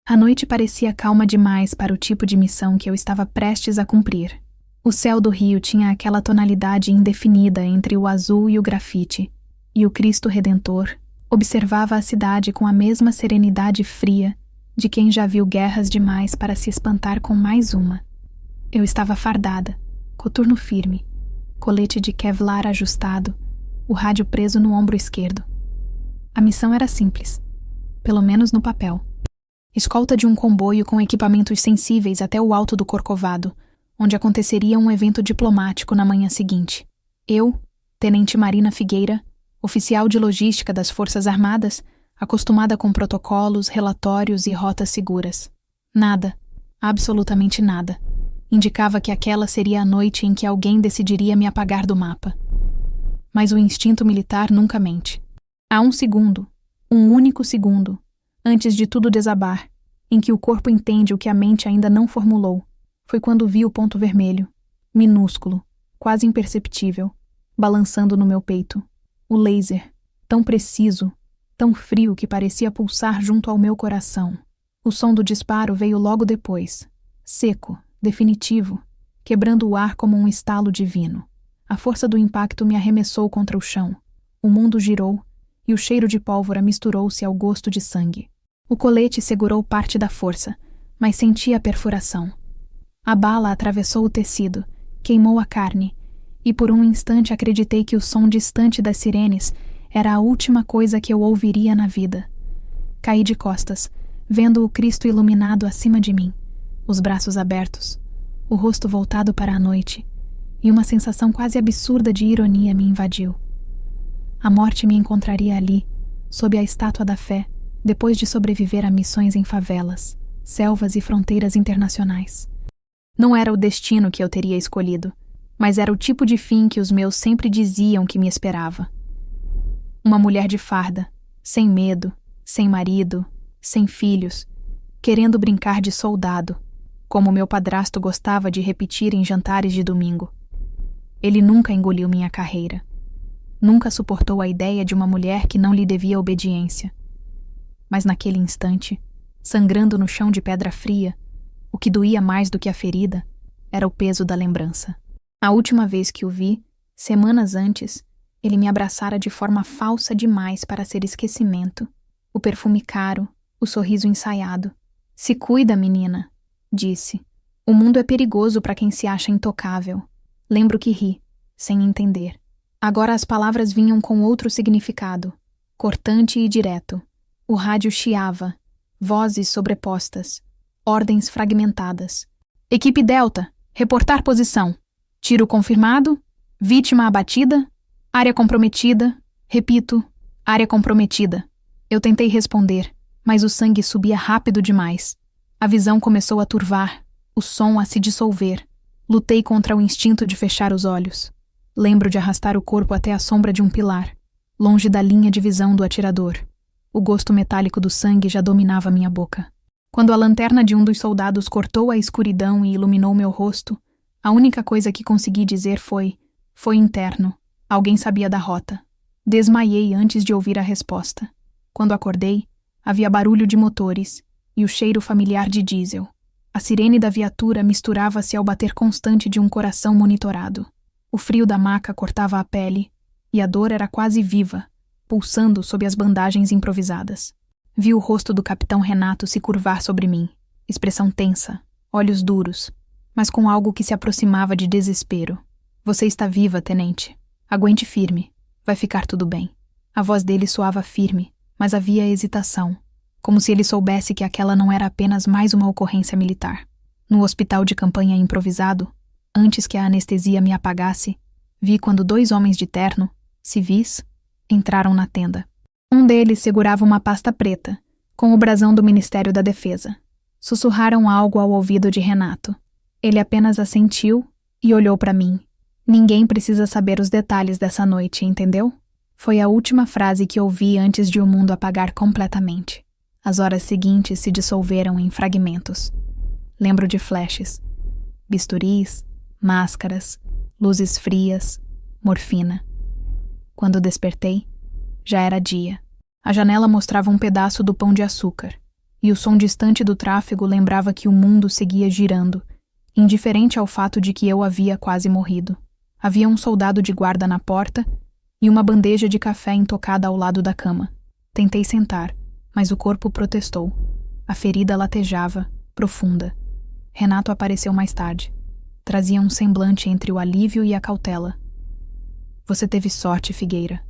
A noite parecia calma demais para o tipo de missão que eu estava prestes a cumprir. O céu do rio tinha aquela tonalidade indefinida entre o azul e o grafite, e o Cristo Redentor observava a cidade com a mesma serenidade fria de quem já viu guerras demais para se espantar com mais uma. Eu estava fardada, coturno firme, colete de Kevlar ajustado, o rádio preso no ombro esquerdo. A missão era simples, pelo menos no papel. Escolta de um comboio com equipamentos sensíveis até o alto do Corcovado, onde aconteceria um evento diplomático na manhã seguinte. Eu, Tenente Marina Figueira, oficial de logística das Forças Armadas, acostumada com protocolos, relatórios e rotas seguras. Nada, absolutamente nada, indicava que aquela seria a noite em que alguém decidiria me apagar do mapa. Mas o instinto militar nunca mente. Há um segundo, um único segundo, antes de tudo desabar, em que o corpo entende o que a mente ainda não formulou. Foi quando vi o ponto vermelho, minúsculo, quase imperceptível, balançando no meu peito. O laser, tão preciso, tão frio que parecia pulsar junto ao meu coração. O som do disparo veio logo depois, seco, definitivo, quebrando o ar como um estalo divino. A força do impacto me arremessou contra o chão. O mundo girou e o cheiro de pólvora misturou-se ao gosto de sangue. O colete segurou parte da força, mas senti a perfuração. A bala atravessou o tecido, queimou a carne, e por um instante acreditei que o som distante das sirenes era a última coisa que eu ouviria na vida. Caí de costas, vendo o Cristo iluminado acima de mim, os braços abertos, o rosto voltado para a noite, e uma sensação quase absurda de ironia me invadiu. A morte me encontraria ali, sob a estátua da fé, depois de sobreviver a missões em favelas, selvas e fronteiras internacionais. Não era o destino que eu teria escolhido, mas era o tipo de fim que os meus sempre diziam que me esperava. Uma mulher de farda, sem medo, sem marido, sem filhos, querendo brincar de soldado, como meu padrasto gostava de repetir em jantares de domingo. Ele nunca engoliu minha carreira. Nunca suportou a ideia de uma mulher que não lhe devia obediência. Mas naquele instante, sangrando no chão de pedra fria, o que doía mais do que a ferida era o peso da lembrança. A última vez que o vi, semanas antes, ele me abraçara de forma falsa demais para ser esquecimento. O perfume caro, o sorriso ensaiado. "Se cuida, menina", disse. "O mundo é perigoso para quem se acha intocável." Lembro que ri, sem entender. Agora as palavras vinham com outro significado, cortante e direto. O rádio chiava, vozes sobrepostas, ordens fragmentadas. "Equipe Delta, reportar posição. Tiro confirmado, vítima abatida, área comprometida, repito, área comprometida." Eu tentei responder, mas o sangue subia rápido demais. A visão começou a turvar, o som a se dissolver. Lutei contra o instinto de fechar os olhos. Lembro de arrastar o corpo até a sombra de um pilar, longe da linha de visão do atirador. O gosto metálico do sangue já dominava minha boca. Quando a lanterna de um dos soldados cortou a escuridão e iluminou meu rosto, a única coisa que consegui dizer foi interno. Alguém sabia da rota. Desmaiei antes de ouvir a resposta. Quando acordei, havia barulho de motores e o cheiro familiar de diesel. A sirene da viatura misturava-se ao bater constante de um coração monitorado. O frio da maca cortava a pele e a dor era quase viva, pulsando sob as bandagens improvisadas. Vi o rosto do capitão Renato se curvar sobre mim, expressão tensa, olhos duros, mas com algo que se aproximava de desespero. "Você está viva, tenente. Aguente firme. Vai ficar tudo bem." A voz dele soava firme, mas havia hesitação, como se ele soubesse que aquela não era apenas mais uma ocorrência militar. No hospital de campanha improvisado, antes que a anestesia me apagasse, vi quando 2 homens de terno, civis, entraram na tenda. Um deles segurava uma pasta preta, com o brasão do Ministério da Defesa. Sussurraram algo ao ouvido de Renato. Ele apenas assentiu e olhou para mim. "Ninguém precisa saber os detalhes dessa noite, entendeu?" Foi a última frase que ouvi antes de o mundo apagar completamente. As horas seguintes se dissolveram em fragmentos. Lembro de flashes, bisturis, máscaras, luzes frias, morfina. Quando despertei, já era dia. A janela mostrava um pedaço do pão de açúcar. e o som distante do tráfego lembrava que o mundo seguia girando, indiferente ao fato de que eu havia quase morrido. Havia um soldado de guarda na porta e uma bandeja de café intocada ao lado da cama. Tentei sentar, mas o corpo protestou. A ferida latejava, profunda. Renato apareceu mais tarde. Trazia um semblante entre o alívio e a cautela. Você teve sorte, Figueira.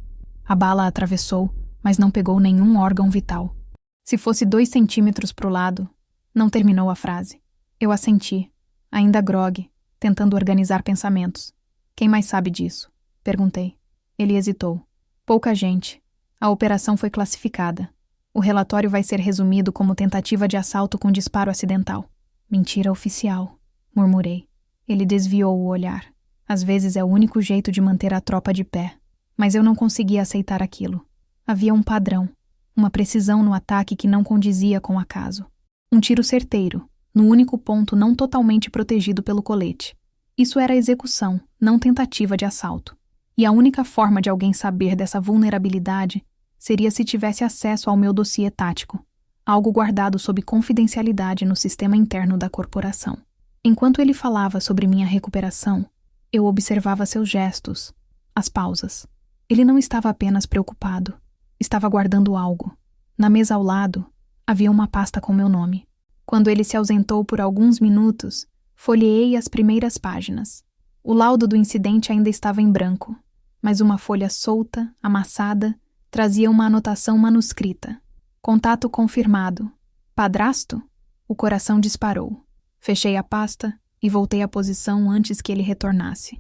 A bala atravessou, mas não pegou nenhum órgão vital. Se fosse 2 centímetros pro lado, não terminou a frase. Eu assenti, ainda grogue, tentando organizar pensamentos. Quem mais sabe disso? Perguntei. Ele hesitou. Pouca gente. A operação foi classificada. O relatório vai ser resumido como tentativa de assalto com disparo acidental. Mentira oficial, murmurei. Ele desviou o olhar. Às vezes é o único jeito de manter a tropa de pé. Mas eu não conseguia aceitar aquilo. Havia um padrão, uma precisão no ataque que não condizia com o acaso. Um tiro certeiro, no único ponto não totalmente protegido pelo colete. Isso era execução, não tentativa de assalto. E a única forma de alguém saber dessa vulnerabilidade seria se tivesse acesso ao meu dossiê tático, algo guardado sob confidencialidade no sistema interno da corporação. Enquanto ele falava sobre minha recuperação, eu observava seus gestos, as pausas. Ele não estava apenas preocupado, estava guardando algo. Na mesa ao lado, havia uma pasta com meu nome. Quando ele se ausentou por alguns minutos, folheei as primeiras páginas. O laudo do incidente ainda estava em branco, mas uma folha solta, amassada, trazia uma anotação manuscrita. Contato confirmado. Padrasto? O coração disparou. Fechei a pasta e voltei à posição antes que ele retornasse.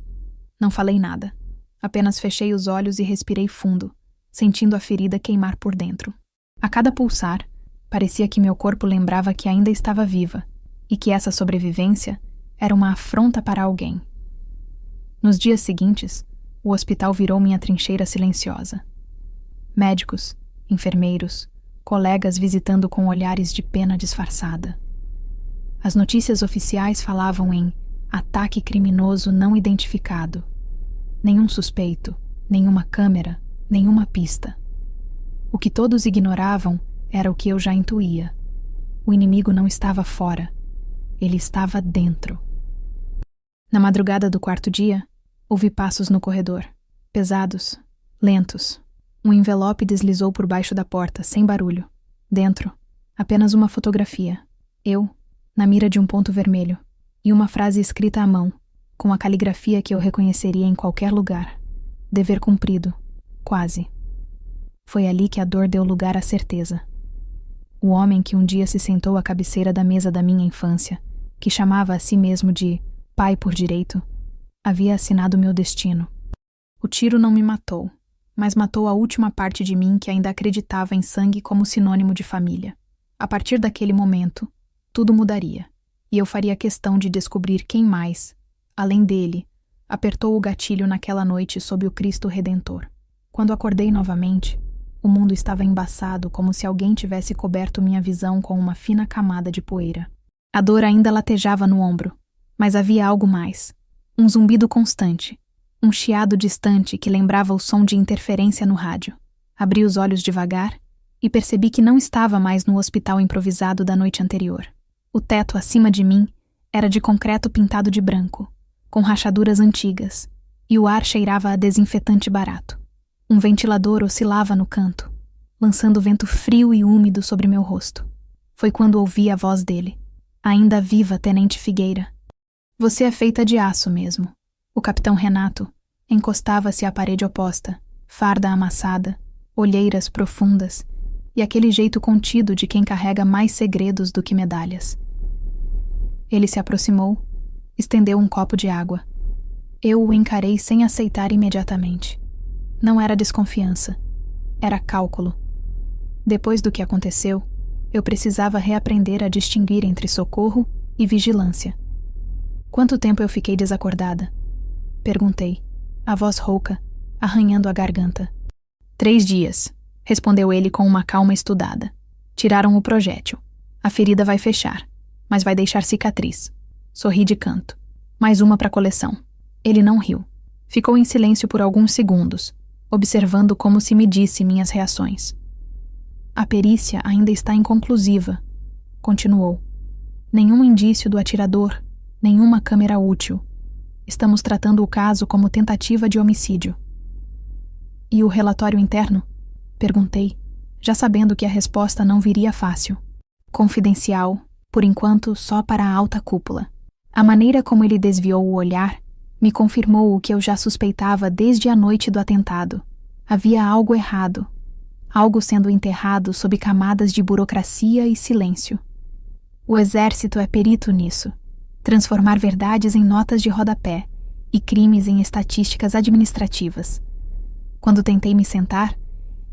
Não falei nada. Apenas fechei os olhos e respirei fundo, sentindo a ferida queimar por dentro. A cada pulsar, parecia que meu corpo lembrava que ainda estava viva e que essa sobrevivência era uma afronta para alguém. Nos dias seguintes, o hospital virou minha trincheira silenciosa. Médicos, enfermeiros, colegas visitando com olhares de pena disfarçada. As notícias oficiais falavam em ataque criminoso não identificado. Nenhum suspeito, nenhuma câmera, nenhuma pista. O que todos ignoravam era o que eu já intuía. O inimigo não estava fora. Ele estava dentro. Na madrugada do 4º dia, ouvi passos no corredor. Pesados, lentos. Um envelope deslizou por baixo da porta, sem barulho. Dentro, apenas uma fotografia. Eu, na mira de um ponto vermelho, e uma frase escrita à mão, com a caligrafia que eu reconheceria em qualquer lugar. Dever cumprido. Quase. Foi ali que a dor deu lugar à certeza. O homem que um dia se sentou à cabeceira da mesa da minha infância, que chamava a si mesmo de pai por direito, havia assinado meu destino. O tiro não me matou, mas matou a última parte de mim que ainda acreditava em sangue como sinônimo de família. A partir daquele momento, tudo mudaria, e eu faria questão de descobrir quem mais, além dele, apertou o gatilho naquela noite sob o Cristo Redentor. Quando acordei novamente, o mundo estava embaçado como se alguém tivesse coberto minha visão com uma fina camada de poeira. A dor ainda latejava no ombro, mas havia algo mais. Um zumbido constante, um chiado distante que lembrava o som de interferência no rádio. Abri os olhos devagar e percebi que não estava mais no hospital improvisado da noite anterior. O teto acima de mim era de concreto pintado de branco, com rachaduras antigas, e o ar cheirava a desinfetante barato. Um ventilador oscilava no canto, lançando vento frio e úmido sobre meu rosto. Foi quando ouvi a voz dele. Ainda viva, Tenente Figueira. Você é feita de aço mesmo. O capitão Renato encostava-se à parede oposta, farda amassada, olheiras profundas e aquele jeito contido de quem carrega mais segredos do que medalhas. Ele se aproximou, estendeu um copo de água. Eu o encarei sem aceitar imediatamente. Não era desconfiança, era cálculo. Depois do que aconteceu, eu precisava reaprender a distinguir entre socorro e vigilância. Quanto tempo eu fiquei desacordada? Perguntei, a voz rouca, arranhando a garganta. 3 dias, respondeu ele com uma calma estudada. Tiraram o projétil. A ferida vai fechar, mas vai deixar cicatriz. Sorri de canto. Mais uma para a coleção. Ele não riu. Ficou em silêncio por alguns segundos, observando como se medisse minhas reações. A perícia ainda está inconclusiva, continuou. Nenhum indício do atirador, nenhuma câmera útil. Estamos tratando o caso como tentativa de homicídio. E o relatório interno? Perguntei, já sabendo que a resposta não viria fácil. Confidencial, por enquanto só para a alta cúpula. A maneira como ele desviou o olhar me confirmou o que eu já suspeitava desde a noite do atentado. Havia algo errado, algo sendo enterrado sob camadas de burocracia e silêncio. O exército é perito nisso, transformar verdades em notas de rodapé e crimes em estatísticas administrativas. Quando tentei me sentar,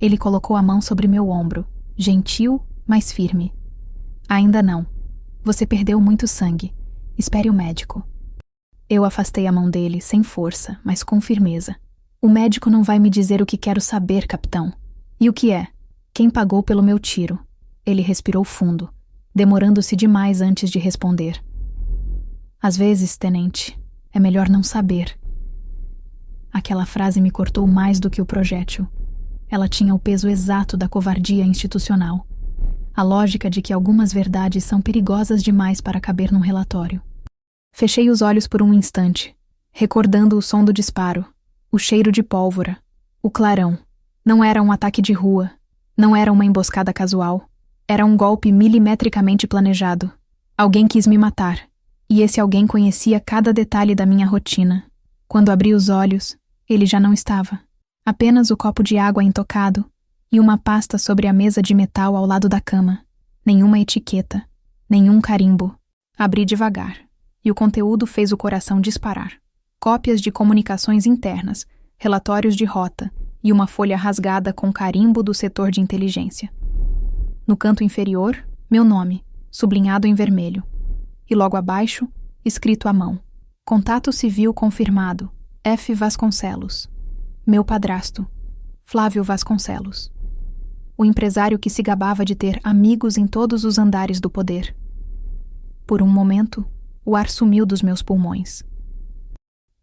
ele colocou a mão sobre meu ombro, gentil, mas firme. Ainda não. Você perdeu muito sangue. Espere o médico. Eu afastei a mão dele, sem força, mas com firmeza. O médico não vai me dizer o que quero saber, capitão. E o que é? Quem pagou pelo meu tiro? Ele respirou fundo, demorando-se demais antes de responder. Às vezes, tenente, é melhor não saber. Aquela frase me cortou mais do que o projétil. Ela tinha o peso exato da covardia institucional. A lógica de que algumas verdades são perigosas demais para caber num relatório. Fechei os olhos por um instante, recordando o som do disparo, o cheiro de pólvora, o clarão. Não era um ataque de rua, não era uma emboscada casual. Era um golpe milimetricamente planejado. Alguém quis me matar, e esse alguém conhecia cada detalhe da minha rotina. Quando abri os olhos, ele já não estava. Apenas o copo de água intocado e uma pasta sobre a mesa de metal ao lado da cama. Nenhuma etiqueta, nenhum carimbo. Abri devagar, e o conteúdo fez o coração disparar. Cópias de comunicações internas, relatórios de rota e uma folha rasgada com carimbo do setor de inteligência. No canto inferior, meu nome, sublinhado em vermelho. E logo abaixo, escrito à mão. Contato civil confirmado. F. Vasconcelos. Meu padrasto, Flávio Vasconcelos. O empresário que se gabava de ter amigos em todos os andares do poder. Por um momento, o ar sumiu dos meus pulmões.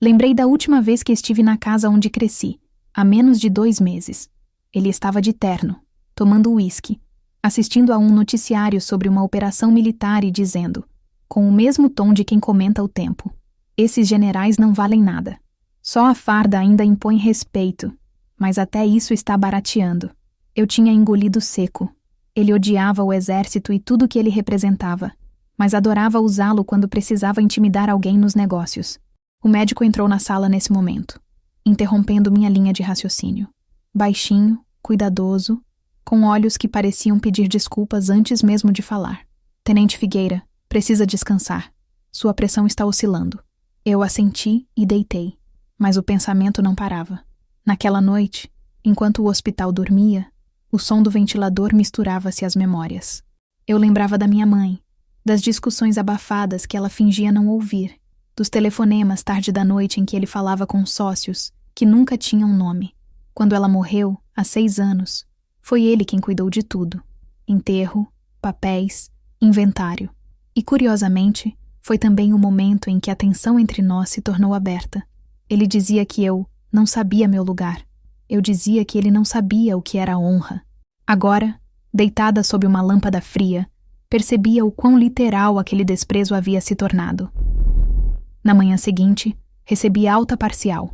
Lembrei da última vez que estive na casa onde cresci, há menos de 2 meses. Ele estava de terno, tomando uísque, assistindo a um noticiário sobre uma operação militar e dizendo, com o mesmo tom de quem comenta o tempo: esses generais não valem nada. Só a farda ainda impõe respeito, mas até isso está barateando. Eu tinha engolido seco. Ele odiava o exército e tudo que ele representava, mas adorava usá-lo quando precisava intimidar alguém nos negócios. O médico entrou na sala nesse momento, interrompendo minha linha de raciocínio. Baixinho, cuidadoso, com olhos que pareciam pedir desculpas antes mesmo de falar. Tenente Figueira, precisa descansar. Sua pressão está oscilando. Eu assenti e deitei, mas o pensamento não parava. Naquela noite, enquanto o hospital dormia, o som do ventilador misturava-se às memórias. Eu lembrava da minha mãe, das discussões abafadas que ela fingia não ouvir, dos telefonemas tarde da noite em que ele falava com sócios que nunca tinham nome. Quando ela morreu, há 6 anos, foi ele quem cuidou de tudo. Enterro, papéis, inventário. E, curiosamente, foi também o momento em que a tensão entre nós se tornou aberta. Ele dizia que eu não sabia meu lugar. Eu dizia que ele não sabia o que era honra. Agora, deitada sob uma lâmpada fria, percebia o quão literal aquele desprezo havia se tornado. Na manhã seguinte, recebi alta parcial,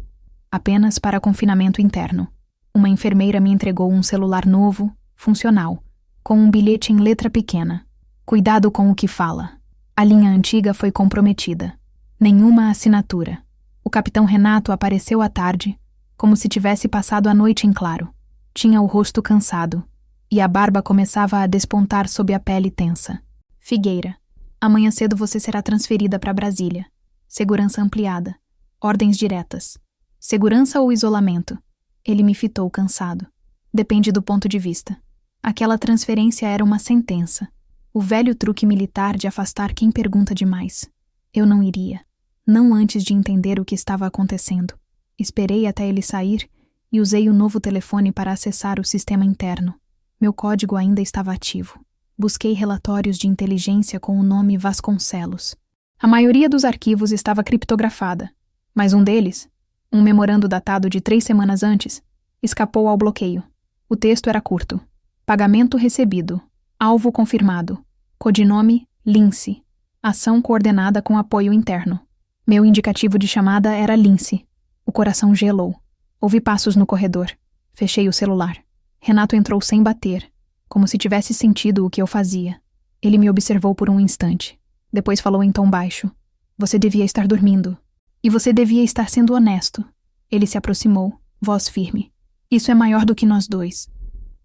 apenas para confinamento interno. Uma enfermeira me entregou um celular novo, funcional, com um bilhete em letra pequena. Cuidado com o que fala. A linha antiga foi comprometida. Nenhuma assinatura. O capitão Renato apareceu à tarde, como se tivesse passado a noite em claro. Tinha o rosto cansado, e a barba começava a despontar sob a pele tensa. Figueira, amanhã cedo você será transferida para Brasília. Segurança ampliada. Ordens diretas. Segurança ou isolamento? Ele me fitou cansado. Depende do ponto de vista. Aquela transferência era uma sentença. O velho truque militar de afastar quem pergunta demais. Eu não iria. Não antes de entender o que estava acontecendo. Esperei até ele sair e usei o novo telefone para acessar o sistema interno. Meu código ainda estava ativo. Busquei relatórios de inteligência com o nome Vasconcelos. A maioria dos arquivos estava criptografada, mas um deles, um memorando datado de 3 semanas antes, escapou ao bloqueio. O texto era curto. Pagamento recebido. Alvo confirmado. Codinome: Lince. Ação coordenada com apoio interno. Meu indicativo de chamada era Lince. O coração gelou. Ouvi passos no corredor. Fechei o celular. Renato entrou sem bater, como se tivesse sentido o que eu fazia. Ele me observou por um instante. Depois falou em tom baixo. Você devia estar dormindo. E você devia estar sendo honesto. Ele se aproximou, voz firme. Isso é maior do que nós dois.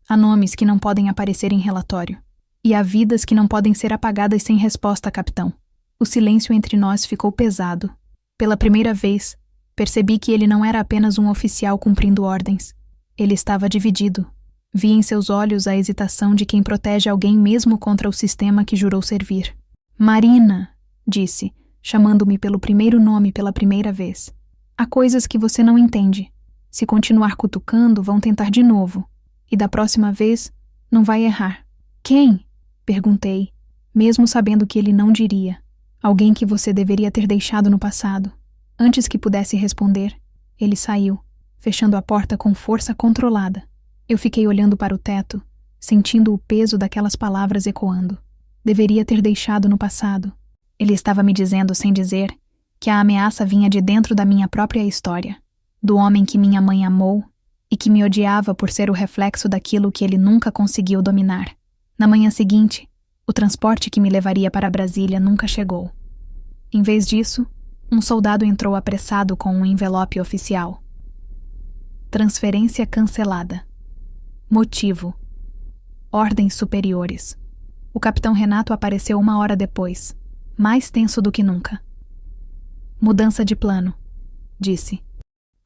Há nomes que não podem aparecer em relatório. E há vidas que não podem ser apagadas sem resposta, capitão. O silêncio entre nós ficou pesado. Pela primeira vez, percebi que ele não era apenas um oficial cumprindo ordens. Ele estava dividido. Vi em seus olhos a hesitação de quem protege alguém mesmo contra o sistema que jurou servir. Marina, disse, chamando-me pelo primeiro nome pela primeira vez. Há coisas que você não entende. Se continuar cutucando, vão tentar de novo. E da próxima vez, não vai errar. Quem? Perguntei, mesmo sabendo que ele não diria. Alguém que você deveria ter deixado no passado. Antes que pudesse responder, ele saiu, fechando a porta com força controlada. Eu fiquei olhando para o teto, sentindo o peso daquelas palavras ecoando. Deveria ter deixado no passado. Ele estava me dizendo sem dizer que a ameaça vinha de dentro da minha própria história, do homem que minha mãe amou e que me odiava por ser o reflexo daquilo que ele nunca conseguiu dominar. Na manhã seguinte, o transporte que me levaria para Brasília nunca chegou. Em vez disso, um soldado entrou apressado com um envelope oficial. Transferência cancelada. Motivo: ordens superiores. O capitão Renato apareceu 1 hora depois, mais tenso do que nunca. Mudança de plano, disse.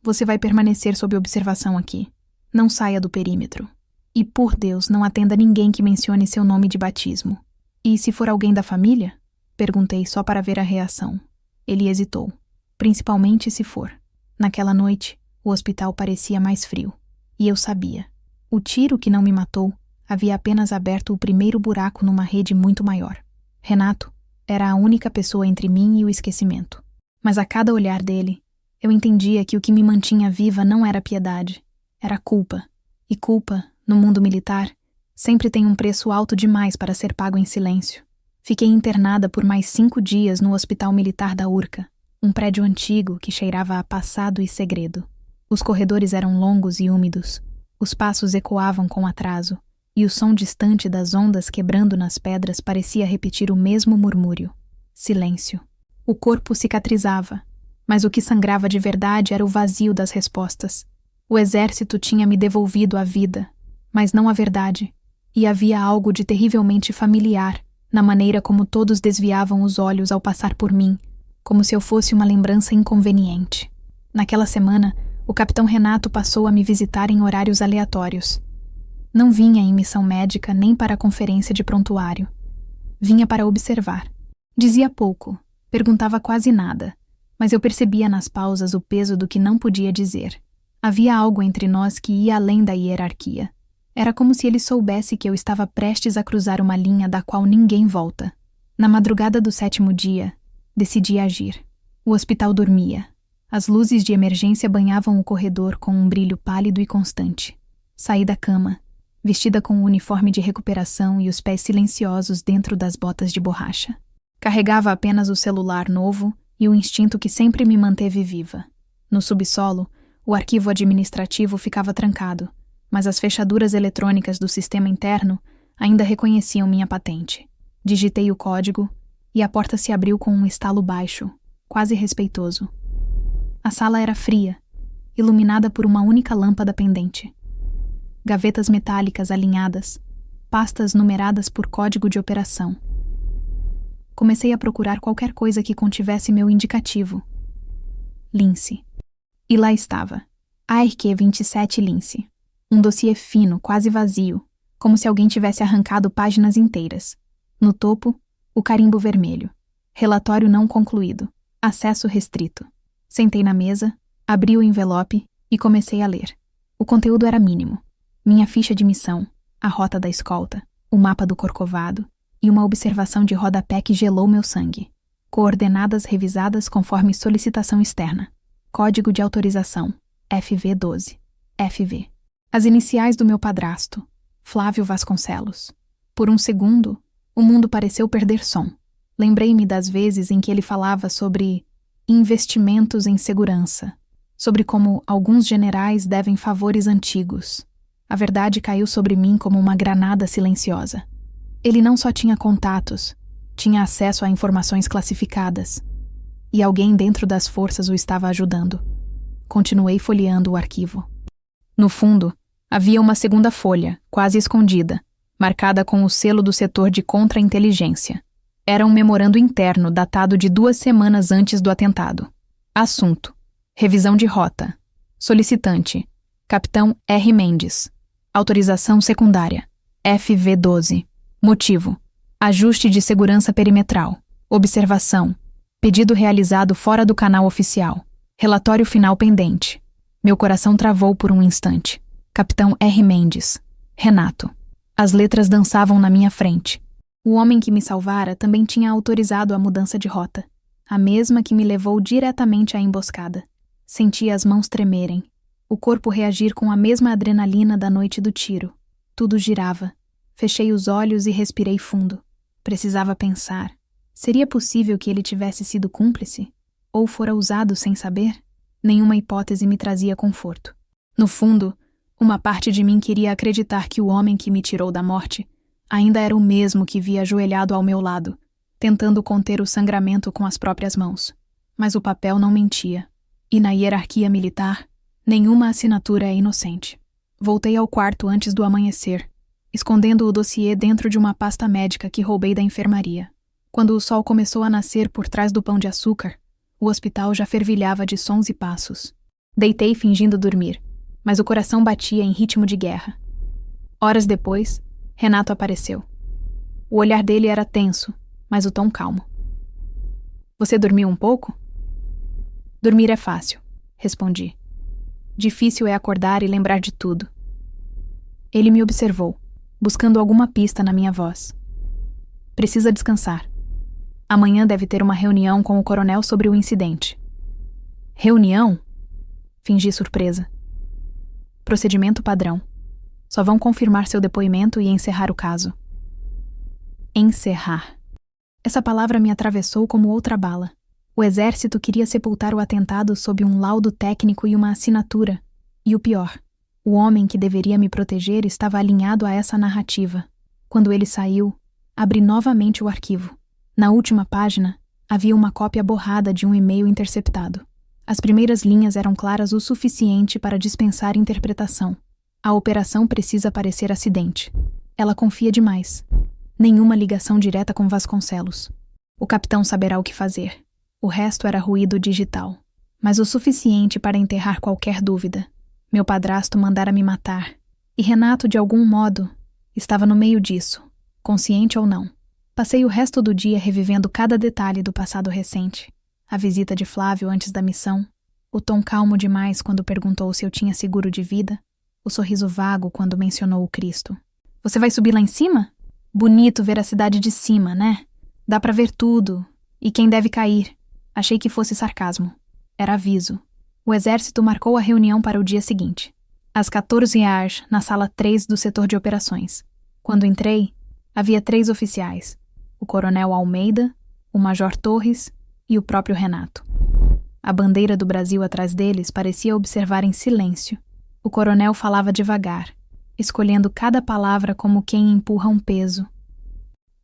Você vai permanecer sob observação aqui. Não saia do perímetro. E, por Deus, não atenda ninguém que mencione seu nome de batismo. E se for alguém da família? Perguntei só para ver a reação. Ele hesitou. Principalmente se for. Naquela noite, o hospital parecia mais frio. E eu sabia. O tiro que não me matou havia apenas aberto o primeiro buraco numa rede muito maior. Renato era a única pessoa entre mim e o esquecimento. Mas a cada olhar dele, eu entendia que o que me mantinha viva não era piedade. Era culpa. E culpa, no mundo militar, sempre tem um preço alto demais para ser pago em silêncio. Fiquei internada por mais 5 dias no Hospital Militar da Urca, um prédio antigo que cheirava a passado e segredo. Os corredores eram longos e úmidos, os passos ecoavam com atraso, e o som distante das ondas quebrando nas pedras parecia repetir o mesmo murmúrio. Silêncio. O corpo cicatrizava, mas o que sangrava de verdade era o vazio das respostas. O exército tinha me devolvido a vida, mas não a verdade, e havia algo de terrivelmente familiar na maneira como todos desviavam os olhos ao passar por mim, como se eu fosse uma lembrança inconveniente. Naquela semana, o capitão Renato passou a me visitar em horários aleatórios. Não vinha em missão médica nem para a conferência de prontuário. Vinha para observar. Dizia pouco, perguntava quase nada, mas eu percebia nas pausas o peso do que não podia dizer. Havia algo entre nós que ia além da hierarquia. Era como se ele soubesse que eu estava prestes a cruzar uma linha da qual ninguém volta. Na madrugada do 7º dia, decidi agir. O hospital dormia. As luzes de emergência banhavam o corredor com um brilho pálido e constante. Saí da cama, vestida com o uniforme de recuperação e os pés silenciosos dentro das botas de borracha. Carregava apenas o celular novo e o instinto que sempre me manteve viva. No subsolo, o arquivo administrativo ficava trancado, mas as fechaduras eletrônicas do sistema interno ainda reconheciam minha patente. Digitei o código e a porta se abriu com um estalo baixo, quase respeitoso. A sala era fria, iluminada por uma única lâmpada pendente. Gavetas metálicas alinhadas, pastas numeradas por código de operação. Comecei a procurar qualquer coisa que contivesse meu indicativo. Lince. E lá estava. ARQ 27 Lince. Um dossiê fino, quase vazio, como se alguém tivesse arrancado páginas inteiras. No topo, o carimbo vermelho. Relatório não concluído. Acesso restrito. Sentei na mesa, abri o envelope e comecei a ler. O conteúdo era mínimo. Minha ficha de missão, a rota da escolta, o mapa do Corcovado e uma observação de rodapé que gelou meu sangue. Coordenadas revisadas conforme solicitação externa. Código de autorização, FV12. FV. As iniciais do meu padrasto, Flávio Vasconcelos. Por um segundo, O mundo pareceu perder som. Lembrei-me das vezes em que ele falava sobre investimentos em segurança, sobre como alguns generais devem favores antigos. A verdade caiu sobre mim como uma granada silenciosa. Ele não só tinha contatos, tinha acesso a informações classificadas. E alguém dentro das forças o estava ajudando. Continuei folheando o arquivo. No fundo, havia uma segunda folha, quase escondida, marcada com o selo do setor de contra-inteligência. Era um memorando interno datado de 2 semanas antes do atentado. Assunto: revisão de rota. Solicitante: Capitão R. Mendes. Autorização secundária: FV-12. Motivo: ajuste de segurança perimetral. Observação: pedido realizado fora do canal oficial. Relatório final pendente. Meu coração travou por um instante. Capitão R. Mendes. Renato. As letras dançavam na minha frente. O homem que me salvara também tinha autorizado a mudança de rota, a mesma que me levou diretamente à emboscada. Senti as mãos tremerem, o corpo reagir com a mesma adrenalina da noite do tiro. Tudo girava. Fechei os olhos e respirei fundo. Precisava pensar. Seria possível que ele tivesse sido cúmplice? Ou fora usado sem saber? Nenhuma hipótese me trazia conforto. No fundo, uma parte de mim queria acreditar que o homem que me tirou da morte ainda era o mesmo que via ajoelhado ao meu lado, tentando conter o sangramento com as próprias mãos. Mas o papel não mentia. E na hierarquia militar, nenhuma assinatura é inocente. Voltei ao quarto antes do amanhecer, escondendo o dossiê dentro de uma pasta médica que roubei da enfermaria. Quando o sol começou a nascer por trás do pão de açúcar, o hospital já fervilhava de sons e passos. Deitei fingindo dormir, mas o coração batia em ritmo de guerra. Horas depois, Renato apareceu. O olhar dele era tenso, mas o tom calmo. Você dormiu um pouco? Dormir é fácil, respondi. Difícil é acordar e lembrar de tudo. Ele me observou, buscando alguma pista na minha voz. Precisa descansar. Amanhã deve ter uma reunião com o coronel sobre o incidente. Reunião? Fingi surpresa. Procedimento padrão. Só vão confirmar seu depoimento e encerrar o caso. Encerrar. Essa palavra me atravessou como outra bala. O exército queria sepultar o atentado sob um laudo técnico e uma assinatura. E o pior, o homem que deveria me proteger estava alinhado a essa narrativa. Quando ele saiu, abri novamente o arquivo. Na última página, havia uma cópia borrada de um e-mail interceptado. As primeiras linhas eram claras o suficiente para dispensar interpretação. A operação precisa parecer acidente. Ela confia demais. Nenhuma ligação direta com Vasconcelos. O capitão saberá o que fazer. O resto era ruído digital. Mas o suficiente para enterrar qualquer dúvida. Meu padrasto mandara me matar. E Renato, de algum modo, estava no meio disso, consciente ou não. Passei o resto do dia revivendo cada detalhe do passado recente. A visita de Flávio antes da missão, o tom calmo demais quando perguntou se eu tinha seguro de vida, o sorriso vago quando mencionou o Cristo. Você vai subir lá em cima? Bonito ver a cidade de cima, né? Dá pra ver tudo. E quem deve cair? Achei que fosse sarcasmo. Era aviso. O exército marcou a reunião para o dia seguinte. Às 14h, na sala 3 do setor de operações. Quando entrei, havia 3 oficiais. O coronel Almeida, o major Torres e o próprio Renato. A bandeira do Brasil atrás deles parecia observar em silêncio. O coronel falava devagar, escolhendo cada palavra como quem empurra um peso.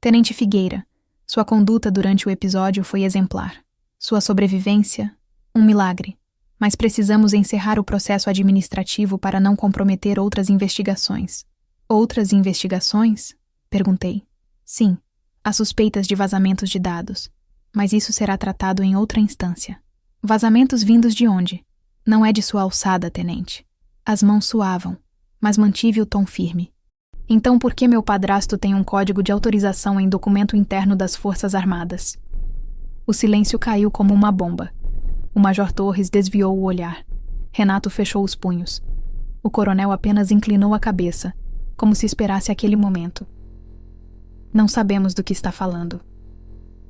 Tenente Figueira, sua conduta durante o episódio foi exemplar. Sua sobrevivência, um milagre. Mas precisamos encerrar o processo administrativo para não comprometer outras investigações. Outras investigações? Perguntei. Sim, há suspeitas de vazamentos de dados. Mas isso será tratado em outra instância. Vazamentos vindos de onde? Não é de sua alçada, tenente. As mãos suavam, mas mantive o tom firme. Então por que meu padrasto tem um código de autorização em documento interno das Forças Armadas? O silêncio caiu como uma bomba. O major Torres desviou o olhar. Renato fechou os punhos. O coronel apenas inclinou a cabeça, como se esperasse aquele momento. Não sabemos do que está falando.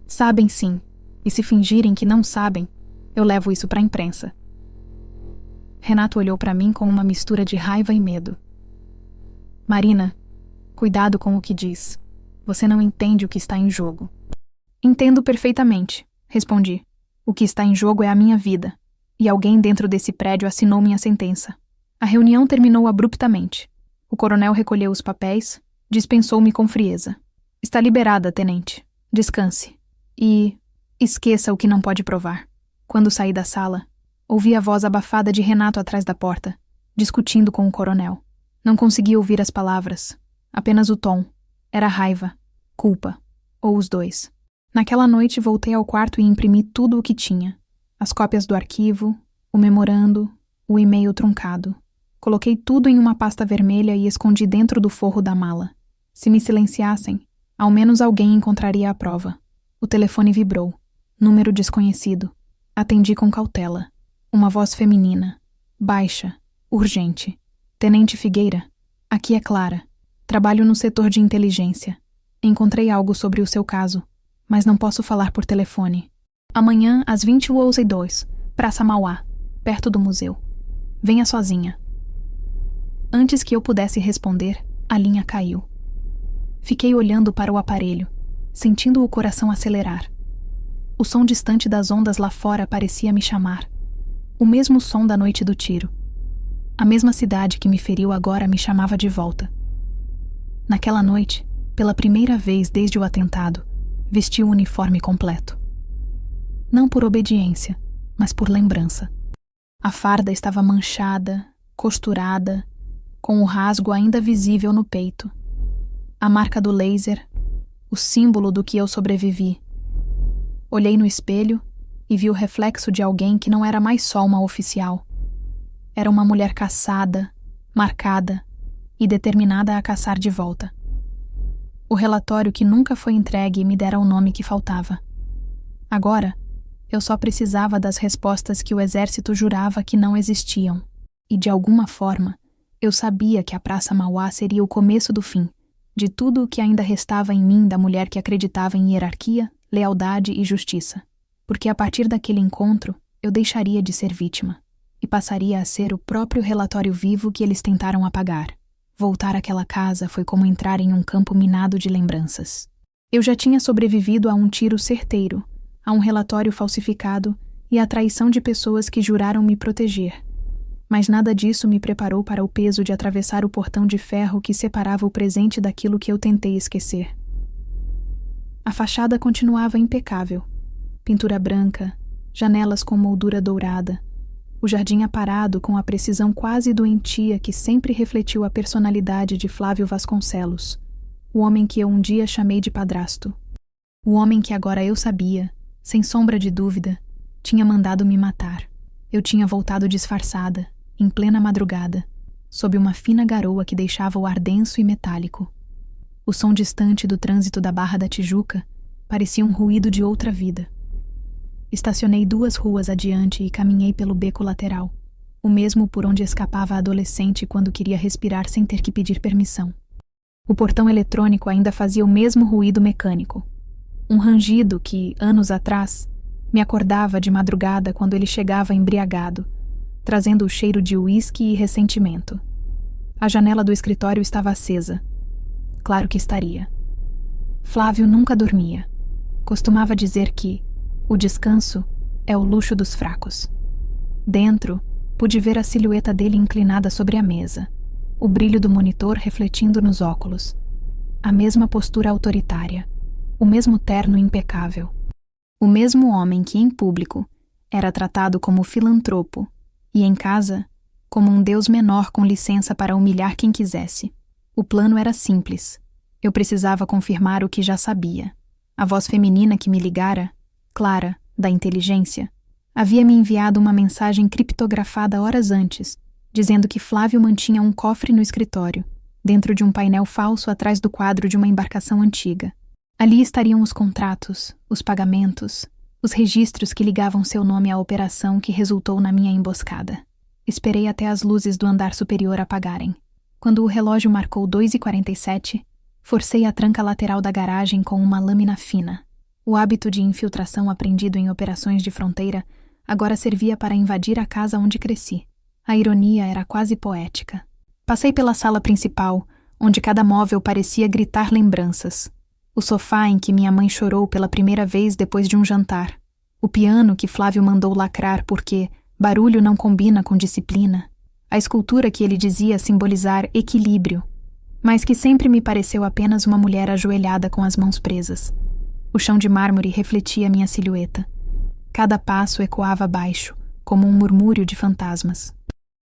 Sabem sim, e se fingirem que não sabem, eu levo isso para a imprensa. Renato olhou para mim com uma mistura de raiva e medo. Marina, cuidado com o que diz. Você não entende o que está em jogo. Entendo perfeitamente, respondi. O que está em jogo é a minha vida, e alguém dentro desse prédio assinou minha sentença. A reunião terminou abruptamente. O coronel recolheu os papéis, dispensou-me com frieza. Está liberada, tenente. Descanse. E esqueça o que não pode provar. Quando saí da sala, ouvi a voz abafada de Renato atrás da porta, discutindo com o coronel. Não consegui ouvir as palavras, apenas o tom. Era raiva, culpa, ou os dois. Naquela noite voltei ao quarto e imprimi tudo o que tinha. As cópias do arquivo, o memorando, o e-mail truncado. Coloquei tudo em uma pasta vermelha e escondi dentro do forro da mala. Se me silenciassem, ao menos alguém encontraria a prova. O telefone vibrou. Número desconhecido. Atendi com cautela. Uma voz feminina. Baixa. Urgente. Tenente Figueira. Aqui é Clara. Trabalho no setor de inteligência. Encontrei algo sobre o seu caso, mas não posso falar por telefone. Amanhã, às 20h02, Praça Mauá, perto do museu. Venha sozinha. Antes que eu pudesse responder, a linha caiu. Fiquei olhando para o aparelho, sentindo o coração acelerar. O som distante das ondas lá fora parecia me chamar. O mesmo som da noite do tiro. A mesma cidade que me feriu agora me chamava de volta. Naquela noite, pela primeira vez desde o atentado, vesti o uniforme completo. Não por obediência, mas por lembrança. A farda estava manchada, costurada, com o rasgo ainda visível no peito. A marca do laser, o símbolo do que eu sobrevivi. Olhei no espelho e vi o reflexo de alguém que não era mais só uma oficial. Era uma mulher caçada, marcada e determinada a caçar de volta. O relatório que nunca foi entregue me dera o nome que faltava. Agora, eu só precisava das respostas que o exército jurava que não existiam. E, de alguma forma, eu sabia que a Praça Mauá seria o começo do fim, de tudo o que ainda restava em mim da mulher que acreditava em hierarquia, lealdade e justiça. Porque a partir daquele encontro, eu deixaria de ser vítima e passaria a ser o próprio relatório vivo que eles tentaram apagar. Voltar àquela casa foi como entrar em um campo minado de lembranças. Eu já tinha sobrevivido a um tiro certeiro, a um relatório falsificado e à traição de pessoas que juraram me proteger. Mas nada disso me preparou para o peso de atravessar o portão de ferro que separava o presente daquilo que eu tentei esquecer. A fachada continuava impecável. Pintura branca, janelas com moldura dourada, o jardim aparado com a precisão quase doentia que sempre refletiu a personalidade de Flávio Vasconcelos, o homem que eu um dia chamei de padrasto. O homem que agora eu sabia, sem sombra de dúvida, tinha mandado me matar. Eu tinha voltado disfarçada, em plena madrugada, sob uma fina garoa que deixava o ar denso e metálico. O som distante do trânsito da Barra da Tijuca parecia um ruído de outra vida. Estacionei 2 ruas adiante e caminhei pelo beco lateral, o mesmo por onde escapava a adolescente quando queria respirar sem ter que pedir permissão. O portão eletrônico ainda fazia o mesmo ruído mecânico. Um rangido que, anos atrás, me acordava de madrugada quando ele chegava embriagado, trazendo o cheiro de uísque e ressentimento. A janela do escritório estava acesa. Claro que estaria. Flávio nunca dormia. Costumava dizer que o descanso é o luxo dos fracos. Dentro, pude ver a silhueta dele inclinada sobre a mesa, o brilho do monitor refletindo nos óculos, a mesma postura autoritária, o mesmo terno impecável, o mesmo homem que, em público, era tratado como filantropo e, em casa, como um deus menor com licença para humilhar quem quisesse. O plano era simples. Eu precisava confirmar o que já sabia. A voz feminina que me ligara, Clara, da inteligência, havia me enviado uma mensagem criptografada horas antes, dizendo que Flávio mantinha um cofre no escritório, dentro de um painel falso atrás do quadro de uma embarcação antiga. Ali estariam os contratos, os pagamentos, os registros que ligavam seu nome à operação que resultou na minha emboscada. Esperei até as luzes do andar superior apagarem. Quando o relógio marcou 2h47, forcei a tranca lateral da garagem com uma lâmina fina. O hábito de infiltração aprendido em operações de fronteira agora servia para invadir a casa onde cresci. A ironia era quase poética. Passei pela sala principal, onde cada móvel parecia gritar lembranças. O sofá em que minha mãe chorou pela primeira vez depois de um jantar. O piano que Flávio mandou lacrar porque barulho não combina com disciplina. A escultura que ele dizia simbolizar equilíbrio, mas que sempre me pareceu apenas uma mulher ajoelhada com as mãos presas. O chão de mármore refletia minha silhueta. Cada passo ecoava baixo, como um murmúrio de fantasmas.